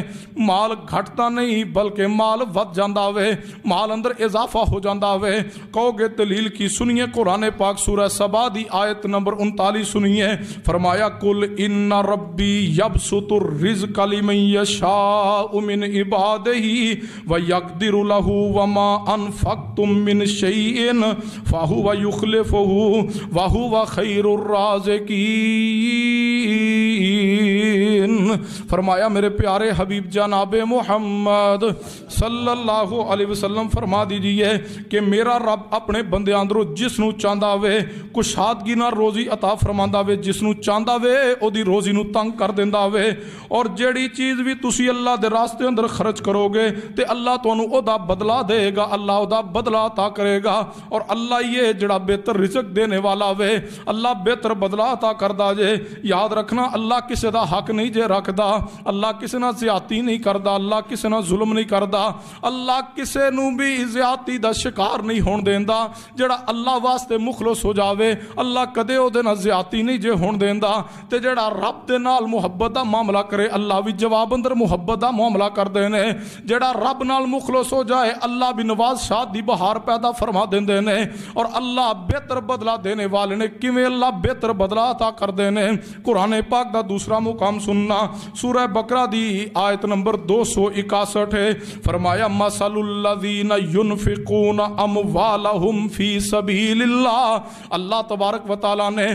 مال گھٹتا نہیں بلکہ مال ود جاندا وے, مال اندر اضافہ ہو جاندا وے. کہو گے دلیل کی, سنیے قرآن پاک سورہ سبا دی آیت نمبر 39 سنیے. فرمایا قل ان ربی یبسط الرزق لمن یشاء من عبادہ ویقدر لہ وما انفقتم من شیء فہو یخلفہ وہو خیر الرازقین. فرمایا میرے پیارے حبیب جناب محمد صلی اللہ علیہ وسلم فرما دیجئے کہ میرا رب اپنے بندے اندروں جس نو چاہندا وے کشادگی نال روزی عطا فرماندا وے, جس نو چاہندا وے او دی روزی نو تنگ کر دیندا وے. اور جیڑی چیز بھی تسی اللہ دے راستے اندر خرچ کرو گے تے اللہ تانوں او دا بدلہ دے گا, اللہ او دا بدلہ عطا کرے گا. اور اللہ یہ جڑا بہتر رزق دینے والا وے, اللہ بہتر بدلہ عطا کردا جے. یاد رکھنا اللہ کسے دا حق نہیں جے رکھدا, اللہ کسے نہ زیادتی نہیں کردا, اللہ کسے نہ ظلم نہیں کردا, اللہ کسے نو بھی زیادتی دا شکار نہیں ہون دیندا. جڑا اللہ واسطے مخلص ہو جاوے اللہ کدے او دے نال زیادتی نہیں جے ہون دیندا. تے جڑا رب دے نال محبت دا معاملہ کرے اللہ بھی جواب اندر محبت دا معاملہ کر دے نے. جڑا رب نال مخلص ہو جائے اللہ بھی نواز شاد دی بہار پیدا فرما دیندے نے. اور اللہ بہتر بدلہ دینے والے نے. کیویں اللہ بہتر بدلہ عطا کر دے نے. قرآن پاک دا دوسرا مقام سننا سورہ بقرہ دی آیت نمبر 261 ہے. فرمایا مثل الذین ينفقون اموالهم فی سبیل اللہ. اللہ تبارک و تعالیٰ نے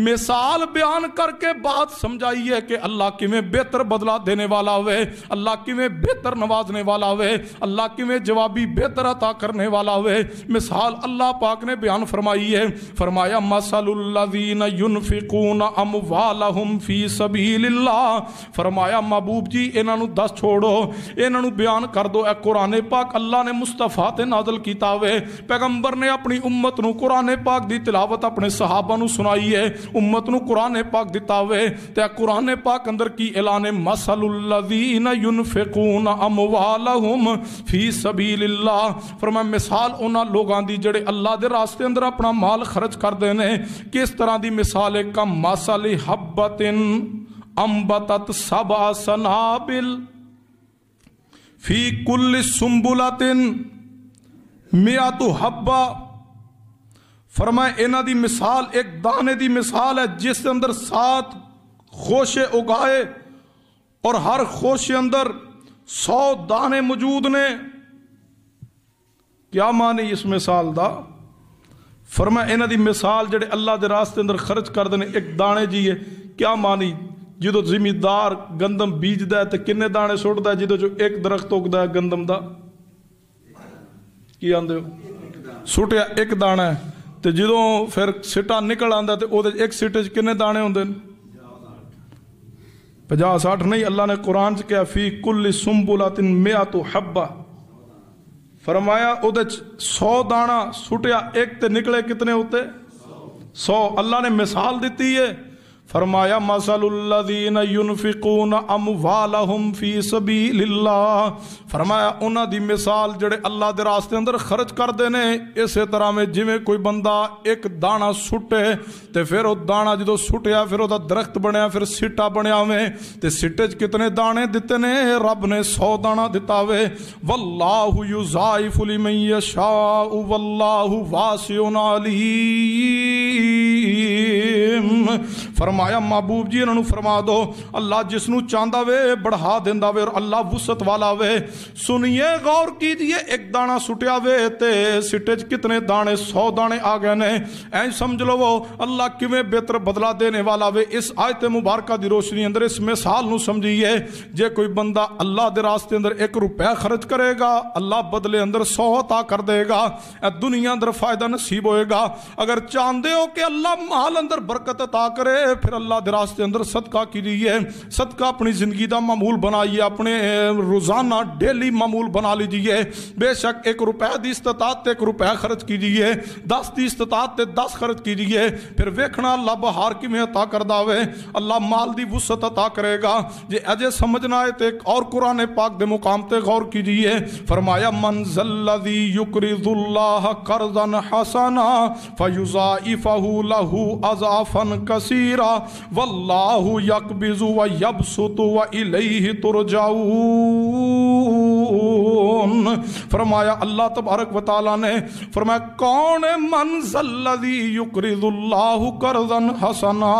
مثال بیان کر کے بات سمجھائی ہے کہ اللہ کیویں بہتر بدلہ دینے والا ہوئے, اللہ کیویں بہتر نوازنے والا ہوئے, اللہ کیویں جوابی بہتر عطا کرنے والا ہوئے. مثال اللہ پاک نے بیان فرمائی ہے. فرمایا مثل الذین ينفقون اموالهم فی سبیل اللہ. فرمایا محبوب جی انہاں نو دس چھوڑو, انہاں نو بیان کر دو. اے قرآن پاک اللہ نے مصطفیٰ تے نازل کیتا ہوئے, پیغمبر نے اپنی امت نو قرآن پاک دی تلاوت اپنے صحابہ نو سنائی ہے, امت نو قرآن پاک دیتا ہوئے. تے قرآن پاک اندر کی اعلان مثل الذین ينفقون اموالهم فی سبیل اللہ. فرمایا مثال انہاں لوگاں دی جڑے اللہ دے راستے اندر اپنا مال خرچ کر دے نے. کس طرح دی مثال ہے؟ کم مثل حبۃ انبتت سبع سنابل فی کل سنبلۃ مئۃ حبہ. فرمائے انہاں دی مثال ایک دانے دی مثال ہے جس کے اندر 7 خوشے اگائے اور ہر خوشے اندر 100 دانے موجود نے. کیا معنی اس مثال دا؟ فرمائے انہاں دی مثال جڑے اللہ دے راستے اندر خرچ کر دے ایک دانے جی ہے. کیا معنی؟ جدو زمیندار گندم بیجدا ہے تے کنے دانے سٹدا ہے؟ جدو جو ایک درخت اگدا ہے گندم دا کی آندے ہو سٹیا ایک دانا ہے, تے جدو پھر سٹا نکل آندا ہے تے او دے ایک سٹے وچ کنے دانے ہوندے نے؟ 50-60 نہیں. اللہ نے قرآن چ کہا فی کل سنبلۃ مئۃ حبہ. فرمایا او دے 100 دانا سٹیا ایک تے نکلے کتنے ہوتے؟ 100. اللہ نے مثال دیتی ہے. فرمایا مثل الذین ينفقون اموالهم فی سبیل اللہ. فرمایا انہاں دی مثال جڑے اللہ دے راستے اندر خرچ کر دے نے اسی طرح میں جویں کوئی بندہ ایک دانا سٹے تے پھر وہ دانا جدو سٹیا پھر وہ درخت بنیا پھر سٹا بنیا ہوئے تے سٹے چ کتنے دانے دیتے نے؟ رب نے 100 دانا دیتا ہوئے. واللہ یضاعف لمن یشاء واللہ واسع علیم. فرمایا محبوب جی انہوں فرما دو اللہ جس نو چاہندا وے بڑھا دیندا وے اور اللہ وسعت والا وے. سنیے غور کیجئے ایک دانا سٹیا وے تے سٹے چ کتنے دانے؟ 100 دانے آ گئے نے. این سمجھ لو وہ اللہ کیویں بہتر بدلہ دینے والا وے. اس آیت مبارکہ دی روشنی اندر اس مثال نو سمجھیے. جے کوئی بندہ اللہ دے راستے اندر 1 روپیہ خرچ کرے گا اللہ بدلے اندر 100 عطا کر دے گا. اے دنیا اندر فائدہ نصیب ہوئے گا. اگر چاہندے ہو کہ اللہ مال اندر برکت برکت عطا کرے۔ پھر اللہ دے راستے اندر صدقہ کیجیے، صدقہ اپنی زندگی دا معمول بنائیے، اپنے روزانہ ڈیلی معمول بنا لیجیے۔ بے شک 1 روپے دی استطاعت تے 1 روپے خرچ کیجیے، 10 دی استطاعت تے 10 خرچ کیجیے، پھر ویکھنا اللہ بہار کی میں عطا کر داوے، اللہ مال دی وسعت عطا کرے گا۔ جے اجے سمجھنا ہے تے ایک اور قرآن پاک دے مقام تے غور کیجیے، فرمایا من ذل الذی یقرض اللہ قرضا حسنا فیضاعفہ لہ اضعافا کثیرا واللہ یقبض ویبسط والیہ ترجعون۔ فرمایا اللہ تبارک و تعالی نے فرمایا کون ہے من ذل الذی یقرض اللہ قرضا حسنا،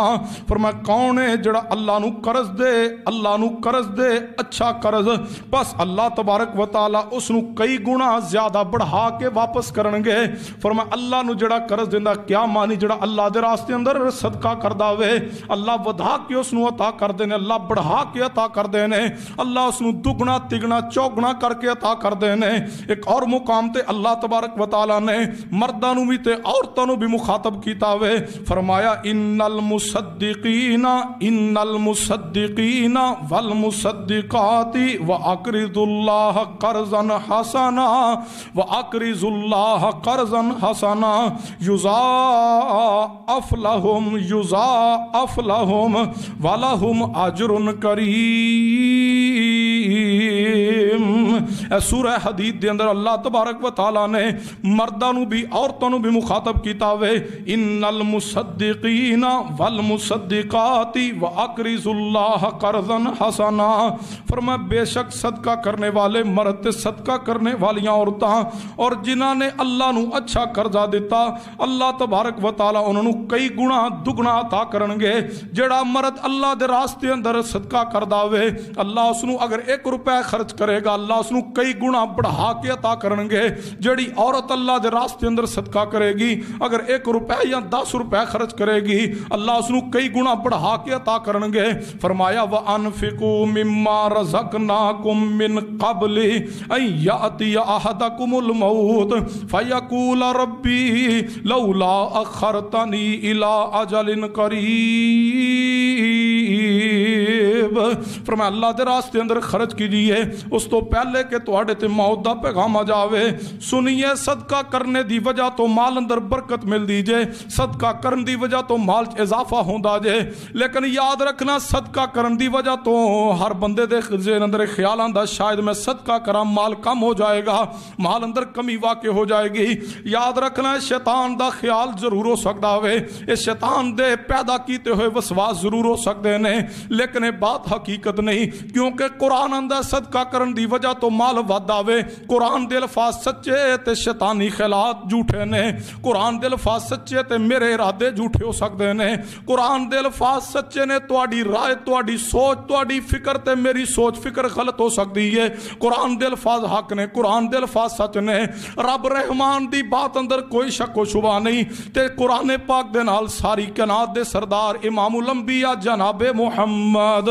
فرمایا کون ہے جڑا اللہ نو قرض دے، اللہ نو قرض دے اچھا قرض، بس اللہ تبارک و تعالی اس نو کئی گنا زیادہ بڑھا کے واپس کرن گے۔ فرمایا اللہ نو جڑا قرض دیندا کیا معنی جڑا اللہ دے راستے اندر صدقہ کردا وے، اللہ ودھا کے اس نو عطا کر دینے، اللہ بڑھا کے عطا کر دینے، اللہ اس نو دگنا تگنا چوگنا کر کے عطا کر دینے۔ ایک اور مقام تے اللہ تبارک و تعالی نے مرداں نو بھی تے عورتاں نو بھی مخاطب کیتا وے، فرمایا ان المصدقین والمصدقات واقرضوا اللہ قرضا حسنا یضاعف لهم ولهم اجر کریم۔ اے سورہ حدید دے اندر اللہ تبارک و تعالی نے مرداں نو بھی عورتاں نو بھی مخاطب کیتا وے، ان المصدقین والمصدقات واقرضوا اللہ قرضا حسنا، فرمایا بے شک صدقہ کرنے والے مرد تے صدقہ کرنے والیاں عورتاں اور جنہاں نے اللہ نو اچھا قرضہ دیتا، اللہ تبارک و تعالی انہاں نو کئی گنا دگنا عطا کرن گے۔ جڑا مرد اللہ دے راستے اندر صدقہ کردا وے، اللہ اس نو اگر 1 روپے خرچ کرے گا اللہ اس نو کئی گنا بڑھا کے عطا کرن گے۔ جڑی عورت اللہ دے راستے اندر صدقہ کرے گی، اگر 1 روپے یا 10 روپے خرچ کرے گی اللہ اس نو کئی گنا بڑھا کے عطا کرن گے۔ فرمایا وَأَنفِقُوا مِمَّا رَزَقْنَاكُم مِّن قَبْلِ أَن يَأْتِيَ أَحَدَكُمُ الْمَوْتُ فَيَقُولَ رَبِّي لَوْلَا أَخَّرْتَنِي إِلَىٰ أَجَلٍ قَرِيبٍ۔ فرمایا اللہ دے راستے اندر خرچ کیجئے اس تو پہلے کہ تواڈے تے موت دا پیغام آ جاوے۔ سنیے صدقہ کرنے دی وجہ تو مال اندر برکت مل دی جے، صدقہ کرن دی وجہ تو مال اضافہ ہوندا جے، لیکن یاد رکھنا صدقہ کرن دی وجہ تو ہر بندے دے ذہن اندر خیال آندا شاید میں صدقہ کراں مال کم ہو جائے گا، مال اندر کمی واقع ہو جائے گی۔ یاد رکھنا شیطان دا خیال ضرور ہو سکدا ہوئے، اس شیطان دے پیدا کیتے ہوئے وسواس ضرور ہو سکدے نے، لیکن یہ بات حقیقت نہیں، کیونکہ قرآن اندر صدقہ کرن دی وجہ تو مال ود آوے۔ قرآن دے الفاظ سچے تے شیطانی خیالات جھوٹے نے، قرآن دے الفاظ سچے تے میرے ارادے جھوٹے ہو سکدے نے، قرآن دے الفاظ سچے نے، تواڈی رائے تواڈی سوچ تواڈی فکر تے میری سوچ فکر غلط ہو سکتی ہے۔ قرآن دے الفاظ حق نے، قرآن دے الفاظ سچ نے، رب رحمان دی بات اندر کوئی شک و شبہ نہیں تے قرآن پاک دے نال ساری کائنات دے سردار امام الانبیاء جناب محمد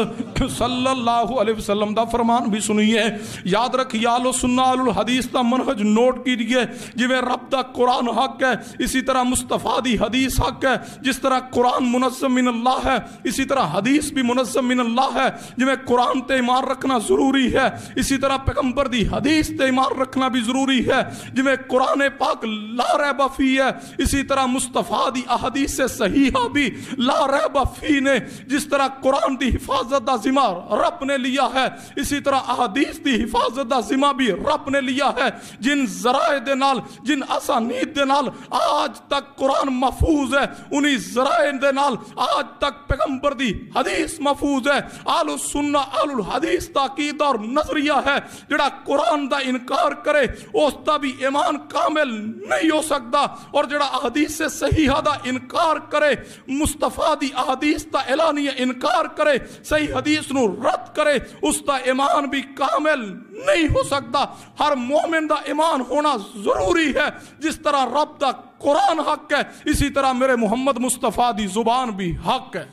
صلی اللہ علیہ وسلم دا فرمان بھی سنیے۔ یاد رکھیے آل سنہ آل الحدیث دا منہج نوٹ کیجئے، جویں رب دا قرآن حق ہے اسی طرح مصطفیٰ دی حدیث حق ہے، جس طرح قرآن منظم من اللہ ہے اسی طرح حدیث بھی منظم من اللہ ہے، جویں قرآن تے ایمان رکھنا ضروری ہے اسی طرح پیغمبر دی حدیث تے ایمان رکھنا بھی ضروری ہے، جویں قرآن پاک لا ریب فی ہے اسی طرح مصطفیٰ دی احادیث صحیحہ بھی لا ریب فی نے، جس طرح قرآن دی حفاظت دا ذمہ رب نے لیا ہے اسی طرح احادیث دی حفاظت دا ذمہ بھی رب نے لیا ہے۔ جن ذرائع دے نال جن اسانید دے نال آج تک قرآن محفوظ ہے، انہی ذرائع دے نال آج تک پیغمبر دی حدیث محفوظ ہے۔ آل سنہ آل الحدیث تاکید اور نظریہ ہے، جڑا قرآن دا انکار کرے اس دا بھی ایمان کامل نہیں ہو سکتا، اور جڑا احادیث سے صحیحہ دا انکار کرے، مصطفیٰ دی احادیث دا اعلانیہ انکار کرے، صحیح حدیث نو رد کرے، اس دا ایمان بھی کامل نہیں ہو سکتا۔ ہر مومن دا ایمان ہونا ضروری ہے، جس طرح رب دا قرآن حق ہے اسی طرح میرے محمد مصطفیٰ دی زبان بھی حق ہے،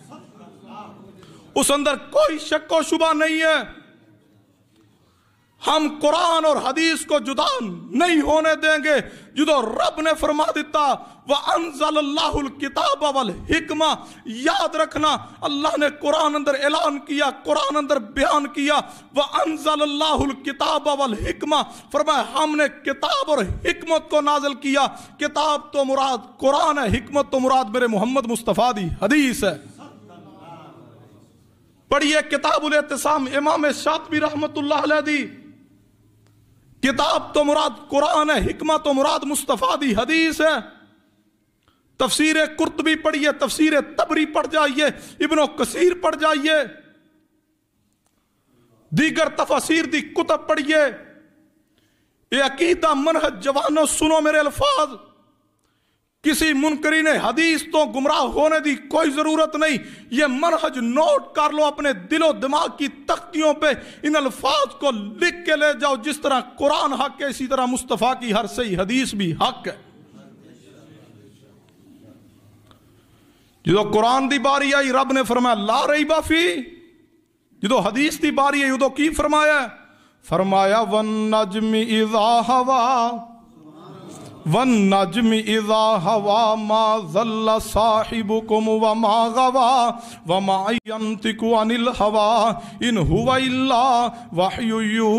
اس اندر کوئی شک و شبہ نہیں ہے۔ ہم قرآن اور حدیث کو جدا نہیں ہونے دیں گے۔ جدو رب نے فرما دیتا وَأَنزَلَ اللَّهُ الْكِتَابَ وَالْحِكْمَةَ، یاد رکھنا اللہ نے قرآن اندر اعلان کیا، قرآن اندر بیان کیا وَأَنزَلَ اللَّهُ الْكِتَابَ وَالْحِكْمَةَ، فرمایا ہم نے کتاب اور حکمت کو نازل کیا۔ کتاب تو مراد قرآن ہے، حکمت تو مراد میرے محمد مصطفیٰ دی حدیث ہے۔ پڑھیے کتاب الاعتصام امام شاطبی رحمت اللہ علیہ دی، کتاب تو مراد قرآن ہے، حکمت تو مراد مصطفیٰ دی حدیث ہے۔ تفسیر قرطبی پڑھیے، تفسیر طبری پڑھ جائیے، ابن کثیر پڑھ جائیے، دیگر تفاسیر دی کتب پڑھیے۔ یہ عقیدہ منہج جوانوں سنو میرے الفاظ، کسی منکرین حدیث تو گمراہ ہونے دی کوئی ضرورت نہیں۔ یہ منہج نوٹ کر لو اپنے دل و دماغ کی تختیوں پہ، ان الفاظ کو لکھ کے لے جاؤ۔ جس طرح قرآن حق ہے اسی طرح مصطفیٰ کی ہر صحیح حدیث بھی حق ہے۔ جدو قرآن دی باری آئی رب نے فرمایا لا ریب فی، جدو حدیث دی باری آئی ادو کی فرمایا؟ فرمایا والنجم اذا ہوا، والنجم اذا ہوا ما ضل صاحبکم وما غوا وما ینطق عن الہوى ان هو الا وحی یوحی۔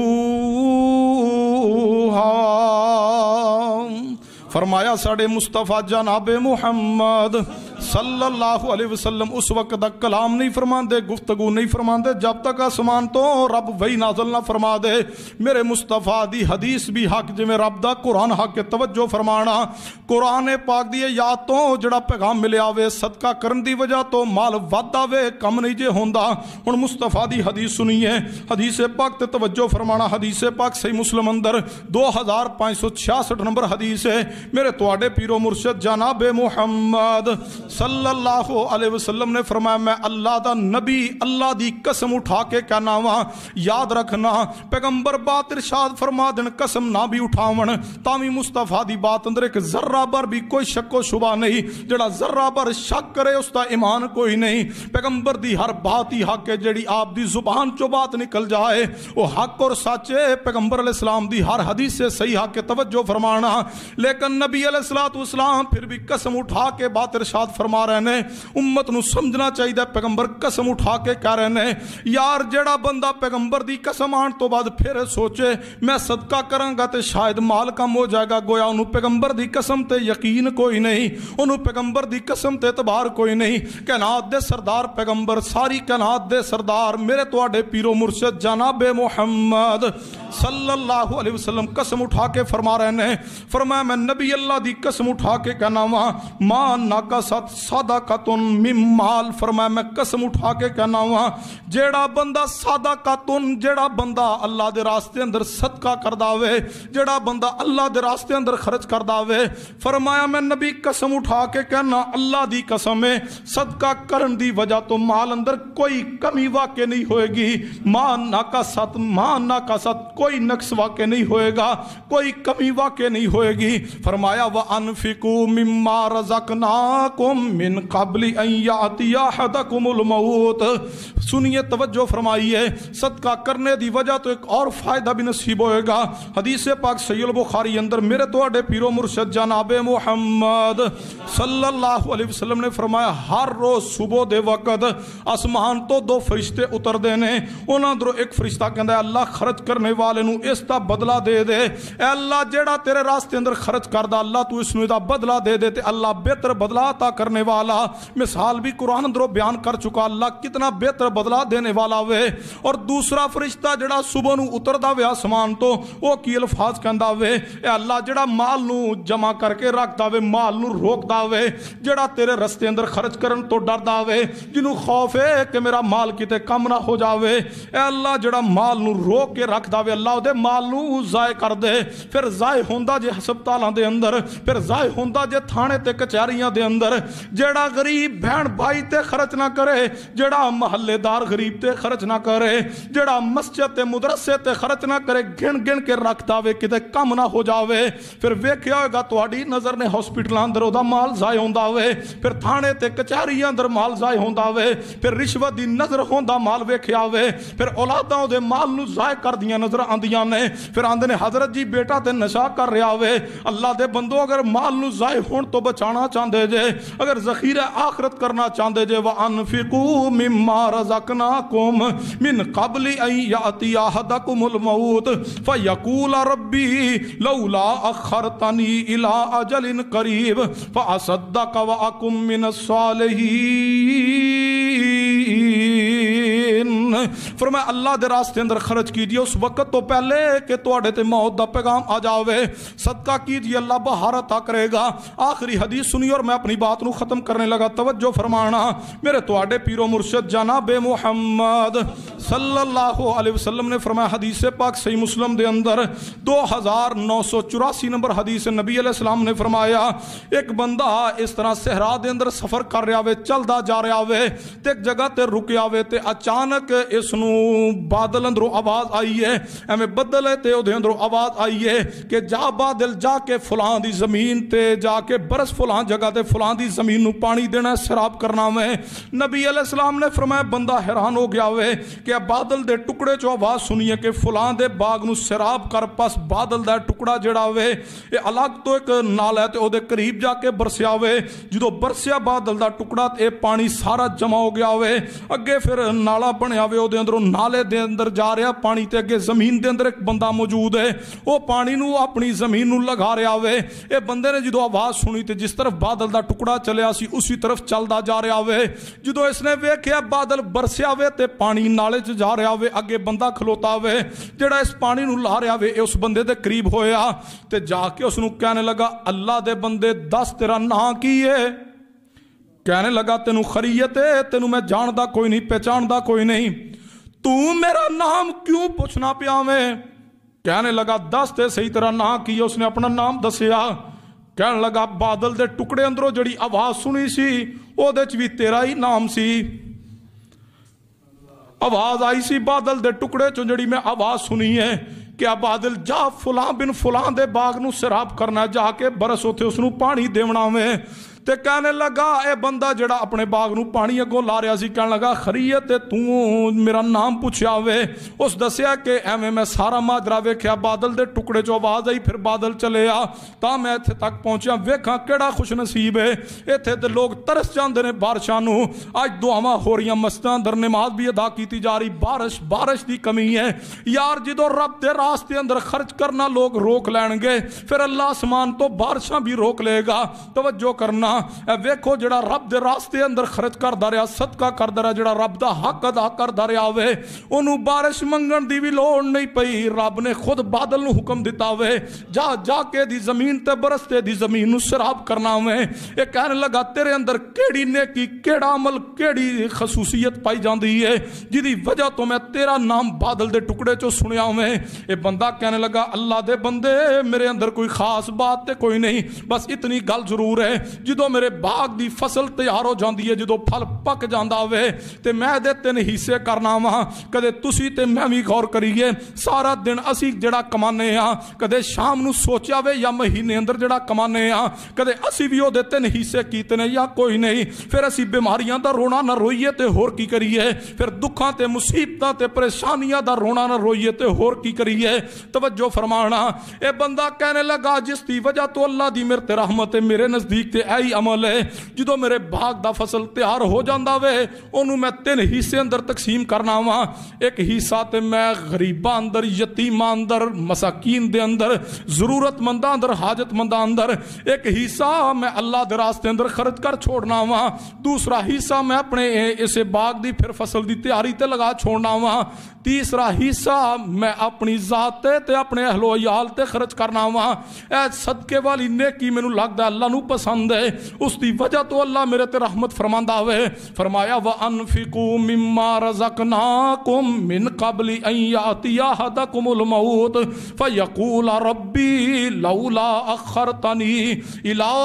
فرمایا ساڑھے مصطفیٰ جناب محمد صلی اللہ علیہ وسلم اس وقت تک کلام نہیں فرمان دے، گفتگو نہیں فرمان دے جب تک آسمان تو رب وہی نازل نہ فرما دے۔ میرے مصطفیٰ دی حدیث بھی حق، جی میں رب دا قرآن حق کے توجہ فرمانا۔ قرآن پاک دیئے یا تو جڑا پیغام ملے آوے صدقہ کرن دی وجہ تو مال ود آوے کم نہیں جے ہوندہ۔ ان مصطفیٰ دی حدیث سنیے، حدیث پاک تے توجہ فرمانا۔ حدیث پاک صحیح مسلم اندر 2566 نمبر حدیث ہے۔ میرے تواڈے پیرو مرشد جناب محمد صلی اللہ علیہ وسلم نے فرمایا میں اللہ دا نبی اللہ دی قسم اٹھا کے کہنا وا، یاد رکھنا پیغمبر بات ارشاد فرما دن قسم نہ بھی اٹھاون تاوی مصطفیٰ دی بات اندر ایک ذرہ بر بھی کوئی شک و شبہ نہیں۔ جڑا ذرہ بر شک کرے اس دا ایمان کوئی نہیں۔ پیغمبر دی ہر بات ہی حق ہے، جڑی آپ دی زبان چو بات نکل جائے وہ حق اور سچے۔ پیغمبر علیہ السلام دی ہر حدیث سے صحیح حق کے توجہ فرمانا، لیکن نبی علیہ السلام پھر بھی قسم اٹھا کے بات ارشاد فرما رہے ہیں۔ امت نو سمجھنا چاہیے پیغمبر قسم اٹھا کے کہہ رہے ہیں یار جڑا بندہ پیغمبر دی قسم آن تو بعد پھر سوچے میں صدقہ کروں گا تے شاید مال کم ہو جائے گا، گویا انہوں پیغمبر دی قسم تے یقین کوئی نہیں، انہوں پیغمبر دی قسم تے اعتبار کوئی نہیں۔ کائنات دے سردار پیغمبر، ساری کائنات دے سردار میرے تواڈے پیرو مرشد جناب محمد صلی اللہ علیہ وسلم قسم اٹھا کے فرما رہے ہیں۔ فرمایا میں نبی اللہ دی قسم اٹھا کے کہنا وا ما ناقصت صدقۃ من مال، فرمایا میں قسم اٹھا کے کہنا وا جیڑا بندہ صدقۃ، جیڑا بندہ اللہ دے راستے اندر صدقہ کردا وے، جیڑا بندہ اللہ دے راستے اندر خرچ کردا وے، فرمایا میں نبی قسم اٹھا کے کہنا اللہ دی قسم ہے صدقہ کرن دی وجہ تو مال اندر کوئی کمی واقع نہیں ہوئے گی۔ ما ناقصت کوئی نقص واقع نہیں ہوئے گا، کوئی کمی واقع نہیں ہوئے گی۔ فرمایا وَأَنفِقُوا مِمَّا رَزَقْنَاكُم مِّن قَبْلِ أَن يَأْتِيَ أَحَدَكُمُ الْمَوْتُ۔ سنیے توجہ فرمائیے، صدقہ کرنے دی وجہ تو ایک اور فائدہ بھی نصیب ہوئے گا۔ حدیث پاک صحیح البخاری اندر میرے تواڈے پیرو مرشد جناب محمد صلی اللہ علیہ وسلم نے فرمایا ہر روز صبح دے وقت آسمان تو دو فرشتے اتر دینے، انہاں درو ایک فرشتہ کہندا ہے اللہ خرچ کرنے والے نو اس دا بدلہ دے دے، اے اللہ جیڑا تیرے راستے اندر خرچ کردہ اللہ تو اس نو دا بدلہ دے دے، تے اللہ بہتر بدلہ عطا کرنے والا۔ مثال بھی قرآن اندروں بیان کر چکا اللہ کتنا بہتر بدلہ دینے والا وے۔ اور دوسرا فرشتہ جڑا صبح نو اتردا وے آسمان تو وہ کی الفاظ کہندا وے اے اللہ جڑا مال نو جمع کر کے رکھدا وے، مال نو روکدا وے، جڑا تیرے راستے اندر خرچ کرن تو ڈردا وے، جنوں خوف ہے کہ میرا مال کتے کم نہ ہو جاوے، اے اللہ جڑا مال نو روک کے رکھدا وے اللہ دے مال نو ضائع کر دے، پھر ضائع ہوندا جے ہسپتالاں دے اندر، پھر ضائع ہوندا جے تھانے تے کچہریاں دے اندر، جیڑا غریب بہن بھائی تے خرچ نہ کرے، جیڑا محلے دار غریب تے خرچ نہ کرے، جیڑا مسجد تے مدرسے تے خرچ نہ کرے، گن گن کے رکھتا وے کتے کم نہ ہو جاوے، پھر ویکھیا ہوئے گا تواڈی نظر نے ہاسپٹل اندر او دا مال ضائع ہوندا وے، پھر تھانے تے کچہری اندر مال ضائع ہوندا وے، پھر رشوت دی نظر ہوندا مال ویکھیا وے، پھر اولاداں او دے مال نو ضائع کر دیاں نظر آندیاں نے، پھر آندے نے حضرت جی بیٹا تے نشہ کر رہا وے۔ اللہ دے بندو اگر مال نو ضائع ہون تو بچانا چاہندے جے، اگر ذخیرہ آخرت کرنا چاہندے جے، وَأَنفِقُوا مِمَّا رَزَقْنَاكُمْ مِن قَبْلِ أَن يَأْتِيَ أَحَدَكُمُ الْمَوْتُ فَيَقُولَ رَبِّي لَوْلَا أَخَّرْتَنِي إِلَىٰ أَجَلٍ قَرِيبٍ فَأَصَدَّقَ وَأَكُن مِّنَ الصَّالِحِينَ۔ فرمایا اللہ دے راستے اندر خرچ کیجئے اس وقت تو پہلے کہ تواڈے تے موت دا پیغام آ جاوے، صدقہ کیجئے اللہ بہار عطا کرے گا۔ آخری حدیث سنی اور میں اپنی بات نو ختم کرنے لگا، توجہ فرمانا میرے تواڈے پیر و مرشد جناب محمد صلی اللہ علیہ وسلم نے فرمایا، حدیث پاک صحیح مسلم دے اندر 2984 نمبر حدیث، نبی علیہ السلام نے فرمایا ایک بندہ اس طرح صحرا دے اندر سفر کر رہا وے، چلدا جا رہا وے تے ایک جگہ تے رکیا وے تے اچانک اس نو بادل اندروں آواز آئی ہے، ایویں بدل ہے تے او دے اندروں آواز آئی ہے کہ جا بادل جا کے فلاں دی زمین تے جا کے برس فلاں جگہ تے فلاں دی زمین نو پانی دینا، سیراب کرنا وے۔ نبی علیہ السلام نے فرمایا بندہ حیران ہو گیا وے کہ بادل دے ٹکڑے چو آواز سنیے کہ فلاں دے باغ نو سیراب کر، پس بادل دا ٹکڑا جڑا وے اے الگ تو ایک نال ہے تے او دے قریب جا کے برسیا وے، جدو برسیا بادل دا ٹکڑا تے پانی سارا جمع ہو گیا وے، اگے پھر نالا بنیا وے، او دے اندروں نالے دے اندر جا رہا پانی تے اگے زمین دے اندر ایک بندہ موجود ہے، او پانی نو اپنی زمین نو لگا رہا وے۔ اے بندے نے جدو آواز سنی تے جس طرف بادل دا ٹکڑا چلیا سی اسی طرف چلدا جا رہا وے، جدو اس نے ویکھیا بادل برسیا وے تے پانی نالے چ جا رہا وے، اگے بندہ کھلوتا وے جڑا اس پانی نو لا رہا وے، اس بندے دے قریب ہویا تے جا کے اس نو کہنے لگا اللہ دے بندے دس تیرا نام کی ہے؟ کہنے لگا تینو خریت ہے، تینو میں جاندا کوئی نہیں، پہچاندا کوئی نہیں، تو میرا نام کیوں پوچھنا پیا میں؟ کہنے لگا دس تے صحیح تیرا نام کی ہے؟ اس نے اپنا نام دسیا، کہنے لگا بادل دے ٹکڑے اندروں جڑی آواز سنی سی او دے چ بھی تیرا ہی نام سی، آواز آئی سی بادل دے ٹکڑے چوں جڑی میں آواز سنی ہے کہ بادل جا فلاں بن فلاں دے باغ نو سیراب کرنا، جا کے برس اوتھے اس نو پانی دیونا میں۔ تے کہنے لگا اے بندہ جڑا اپنے باغ نو پانی اگوں لا رہا سی، کہنے لگا خریت تو میرا نام پوچھیا وے؟ اس دسیا کہ ایویں میں سارا ماجرا ویکھیا، بادل دے ٹکڑے چوں آواز آئی، پھر بادل چلے آ تا میں ایتھے تک پہنچیا، ویکھاں کیڑا خوش نصیب ہے، ایتھے تے لوگ ترس جاندے نے بارشاں نو، اج دعاواں ہو رہیاں، مسجداں اندر نماز بھی ادا کیتی جا رہی، بارش دی کمی ہے یار، جدوں رب دے راستے اندر خرچ کرنا لوگ روک لین گے، پھر اللہ آسمان تو بارشاں بھی روک لے گا۔ توجہ کرنا، اے ویکھو جڑا رب دے راستے اندر خرچ کردا رہیا، صدقہ کردا رہیا، جڑا رب دا حق ادا کردا رہیا وے، اونوں بارش منگن دی بھی لوڑ نہیں پئی، رب نے خود بادل نو حکم دتا وے جا جا کے دی زمین تے برستے دی زمین نو سیراب کرنا وے۔ اے کہنے لگا تیرے اندر کیڑی نیکی، کیڑا عمل، کیڑی خصوصیت پائی جاندی ہے جدی وجہ تو میں تیرا نام بادل دے ٹکڑے چوں سنیا وے؟ اے بندہ کہنے لگا اللہ دے بندے میرے اندر کوئی خاص بات تے کوئی نہیں، بس اتنی گل ضرور ہے جدوں میرے باغ دی فصل تیار ہو جاندی ہے، جدوں پھل پک جاندا وے تے میں دے 3 حصے کرنا وا، کدے تسی تے میں بھی غور کریے، سارا دن اسی جڑا کمانے ہاں، کدے شام نو سوچیا وے یا مہینے اندر جڑا کمانے ہاں، کدے اسی بھی او دے 3 حصے کیتے نے یا کوئی نہیں، پھر اسی بیماریاں دا رونا نہ روئیے تے ہور کی کریے، پھر دکھاں تے مصیبتاں تے پریشانیاں دا رونا نہ روئیے تے ہور کی کریے۔ توجہ فرمانا، اے بندہ کہنے لگا جس دی وجہ تو اللہ دی میرے تے رحمت میرے نزدیک تے ایہی عمل ہے، جدو میرے باغ دا فصل تیار ہو جاندا وے انہوں میں 3 حصے اندر تقسیم کرنا وا، ایک حصہ تے میں غریباں اندر، یتیماں اندر، مساکین دے اندر، ضرورت منداں اندر، حاجت منداں اندر، ایک حصہ میں اللہ دے راستے اندر خرچ کر چھوڑنا وا، دوسرا حصہ میں اپنے اسے باغ دی پھر فصل دی تیاری تے لگا چھوڑنا وا، تیسرا حصہ میں اپنی ذات تے اپنے اہل و عیال تے خرچ کرنا وا۔ اے صدقے والی نیکی مینوں لگدا اللہ نو پسند ہے، اس دی وجہ تو اللہ میرے تے رحمت فرماندا ہوئے. فرمایا وَأَنفِقُوا مِمَّا رَزَقْنَاكُم مِّن قَبْلِ أَن يَأْتِيَ أَحَدَكُمُ الْمَوْتُ فَيَقُولَ رَبِّي لَوْلَا أَخَّرْتَنِي إِلَىٰ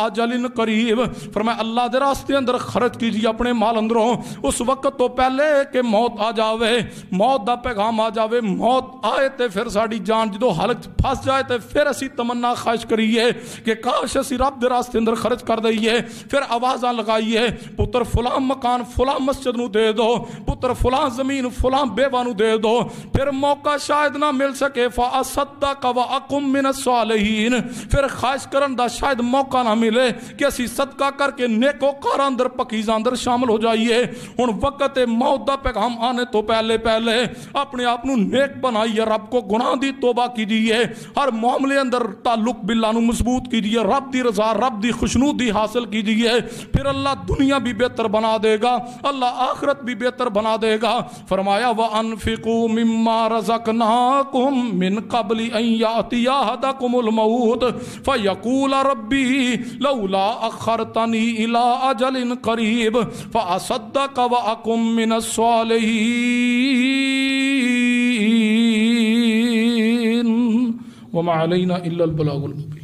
أَجَلٍ قَرِيبٍ. فرمایا اللہ دے راستے اندر خرچ کیجیے اپنے مال اندروں اس وقت تو پہلے کہ موت آ جاوے, موت دا پیغام آ جاوے. موت آئے تے پھر ساڑی جان جدو حلق پھنس جائے تے پھر اسی تمنا خواہش کریے کہ کاش اسی رب دے راستے اندر خرچ کر دئیے. پھر آوازاں لگائیے پتر فلاں مکان فلاں مسجد نو دے دو, پتر فلاں زمین فلاں بیوہ نو دے دو. پھر موقع شاید نہ مل سکے فَأَصَدَّقَ وَأَكُن مِّنَ الصَّالِحِينَ. پھر خواہش کرن دا شاید موقع نہ ملے کہ اسی صدقہ کر کے نیکوکار اندر پکیزہ اندر شامل ہو جائیے. ہن وقت موت دا پیغام آنے تو پہلے اپنے آپ نو نیک بنائیے, رب کو گناہ دی توبہ کیجیے, ہر معاملے اندر تعلق باللہ نو مضبوط کیجیے, رب دی رضا رب دی خوشنودی حاصل کیجیے. پھر اللہ دنیا بھی بہتر بنا دے گا, اللہ آخرت بھی بہتر بنا دے گا. فرمایا وَأَنفِقُوا مِمَّا رَزَقْنَاكُم مِّن قَبْلِ أَن يَأْتِيَ أَحَدَكُمُ الْمَوْتُ فَيَقُولَ رَبِّي لَوْلَا أَخَّرْتَنِي إِلَىٰ أَجَلٍ قَرِيبٍ فَأَصَدَّقَ وَأَكُن مِّنَ الصَّالِحِينَ وَمَا عَلَيْنَا إِلَّا الْبَلَاغُ الْمُبِينُ.